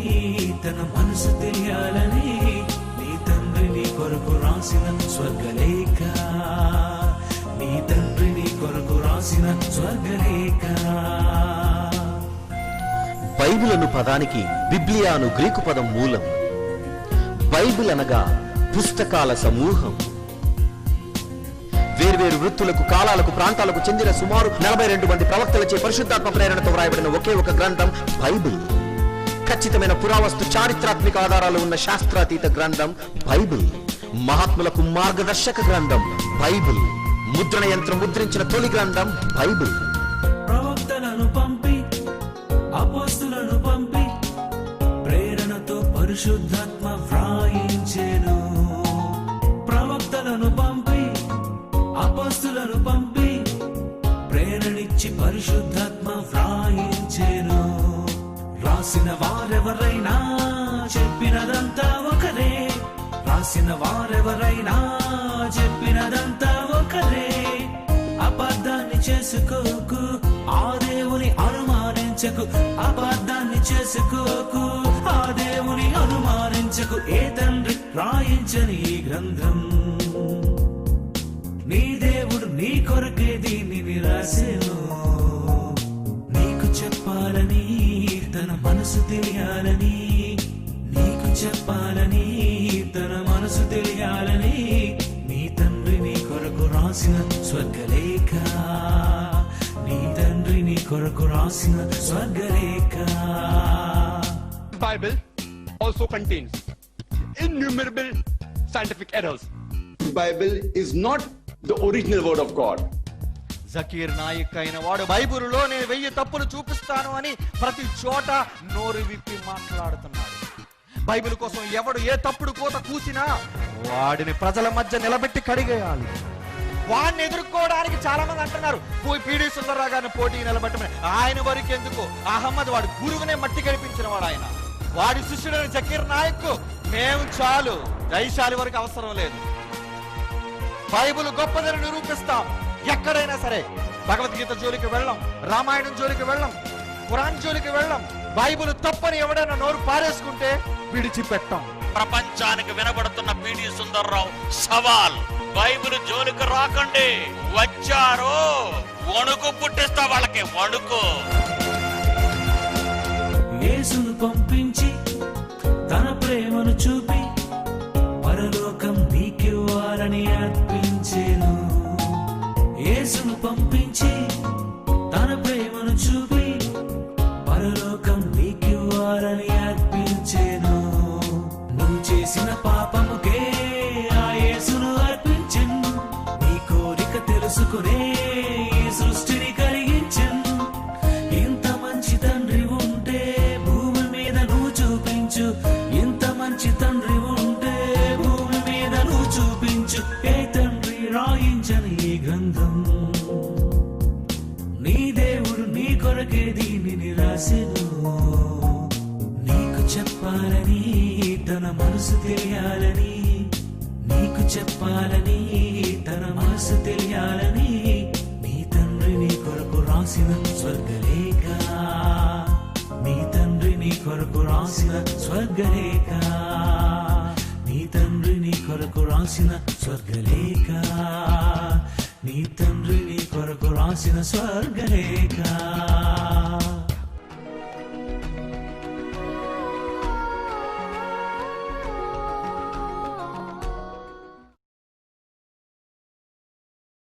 తన మనసు తెలియాలని, నీ తండ్రి నీ కొరకు రాసిన స్వర్గలేఖ, నీ తండ్రి నీ కొరకు రాసిన స్వర్గలేఖ. బైబిల్ అను పదానికి బిబ్లియా అను గ్రీకు పదం మూలం. బైబిల్ అనగా పుస్తకాల సమూహం. వేర్వేరు వృత్తులకు, కాలాలకు, ప్రాంతాలకు చెందిన సుమారు 42 మంది ప్రవక్తలచే పరిశుద్ధాత్మ ప్రేరణతో వ్రాయబడిన ఒకే ఒక గ్రంథం బైబిల్. ఖచ్చితమైన పురావస్తు చారిత్రాత్మక ఆధారాలు ఉన్న శాస్త్రాతీత గ్రంథం బైబిల్. మహాత్ములకు మార్గదర్శక గ్రంథం బైబిల్. ముద్రణ యంత్రం ముద్రించిన తొలి గ్రంథం బైబిల్. ప్రవక్తలను పంపి, అపోస్తులను పంపి, ప్రేరణతో పరిశుద్ధాత్మ వ్రాయించెను. ప్రవక్తలను పంపి, అపోస్తులను పంపి, ప్రేరణిచ్చి పరిశుద్ధాత్మ వ్రాయించెను. రాసిన వారెవరైనా చెప్పినదంతా ఒకరే, రాసిన వారెవరైనా చెప్పినదంతా ఒకరే. అబద్ధాన్ని చేసుకోకు, ఆ దేవుని అనుమానించకు, అబద్ధాన్ని చేసుకోకు, ఆ దేవుని అనుమానించకు. ఏ తండ్రి రాయించని ఈ గ్రంథం, నీ దేవుడు నీ కొరకే దీనిని రాసెను. నీకు చెప్పాలని, తన మనసు తెలియాలని, నీకు చెప్పాలని, తన మనసు తెలియాలని, నీ తండ్రి నీ కొరకు రాసిన స్వర్గలేఖ, నీ తండ్రి నీ కొరకు రాసిన స్వర్గలేఖ. Bible also contains innumerable scientific errors. Bible is not the original word of God. Zakir Naik అయిన వాడు బైబిలులో నేను 1000 తప్పులు చూపిస్తాను అని ప్రతి చోట నోరు విప్పి మాట్లాడుతున్నాడు. బైబిల్ కోసం ఎవడు ఏ తప్పుడు కోత కూసినా వాడిని ప్రజల మధ్య నిలబెట్టి కడిగేయాలి. వాడిని ఎదుర్కోవడానికి చాలా మంది అంటున్నారు, పీడి సుందర్రావు గారిని పోటీ నిలబెట్టమని. ఆయన వరకు ఎందుకు? అహ్మద్ వాడు గురువునే మట్టి కనిపించిన వాడు. ఆయన వాడి శిష్యుడైన జకీర్ నాయక్ మేము చాలు, జైశాలి వరకు అవసరం లేదు. బైబిల్ గొప్పదని నిరూపిస్తాం. ఎక్కడైనా సరే భగవద్గీత జోలికి వెళ్ళం, రామాయణం జోలికి వెళ్ళం, ఖురాన్ జోలికి వెళ్ళం. బైబిల్ తప్పని ఎవడైనా నోరు పారేసుకుంటే విడిచిపెట్టాం. ప్రపంచానికి వినబడుతున్న పీడి సుందర్రావు సవాల్, బైబిల్ జోలికి రాకండి, వచ్చారో వణుకు పుట్టిస్తా వాళ్ళకి వణుకు. యేసును పంపించి తన ప్రేమను చూపి పరలోకం నీకివ్వాలని అర్పించెను. యేసును పంపించి తన ప్రేమను చూపి పరలోకం నీకివ్వాలని అర్పించెను. నువ్వు చేసిన పాపముకే ఆ యేసును అర్పించెను. నీ కోరిక తెలుసుకునే ఈ సృష్టిని కలిగించెను. ఇంత మంచి తండ్రి ఉంటే భూమి మీద నువ్వు చూపించు, ఇంత మంచి తండ్రి ఉంటే భూమి మీద నువ్వు చూపించు. ఏ తండ్రి రాయించని ఈ గ్రంథం, నీ దేవుడు నీ కొరకే దీనిని రాసెను. నీకు చెప్పాలని, తన మనసు తెలియాలని, నీకు చెప్పాలని, తన మనసు తెలియాలని, నీ తండ్రి నీ కొరకు రాసిన స్వర్గలేఖ, నీ తండ్రి నీ కొరకు రాసిన స్వర్గలేఖ, నీ తండ్రి నీ కొరకు రాసిన స్వర్గలేఖ, నీ తండ్రి నీ కొరకు రాసిన స్వర్గలేఖ.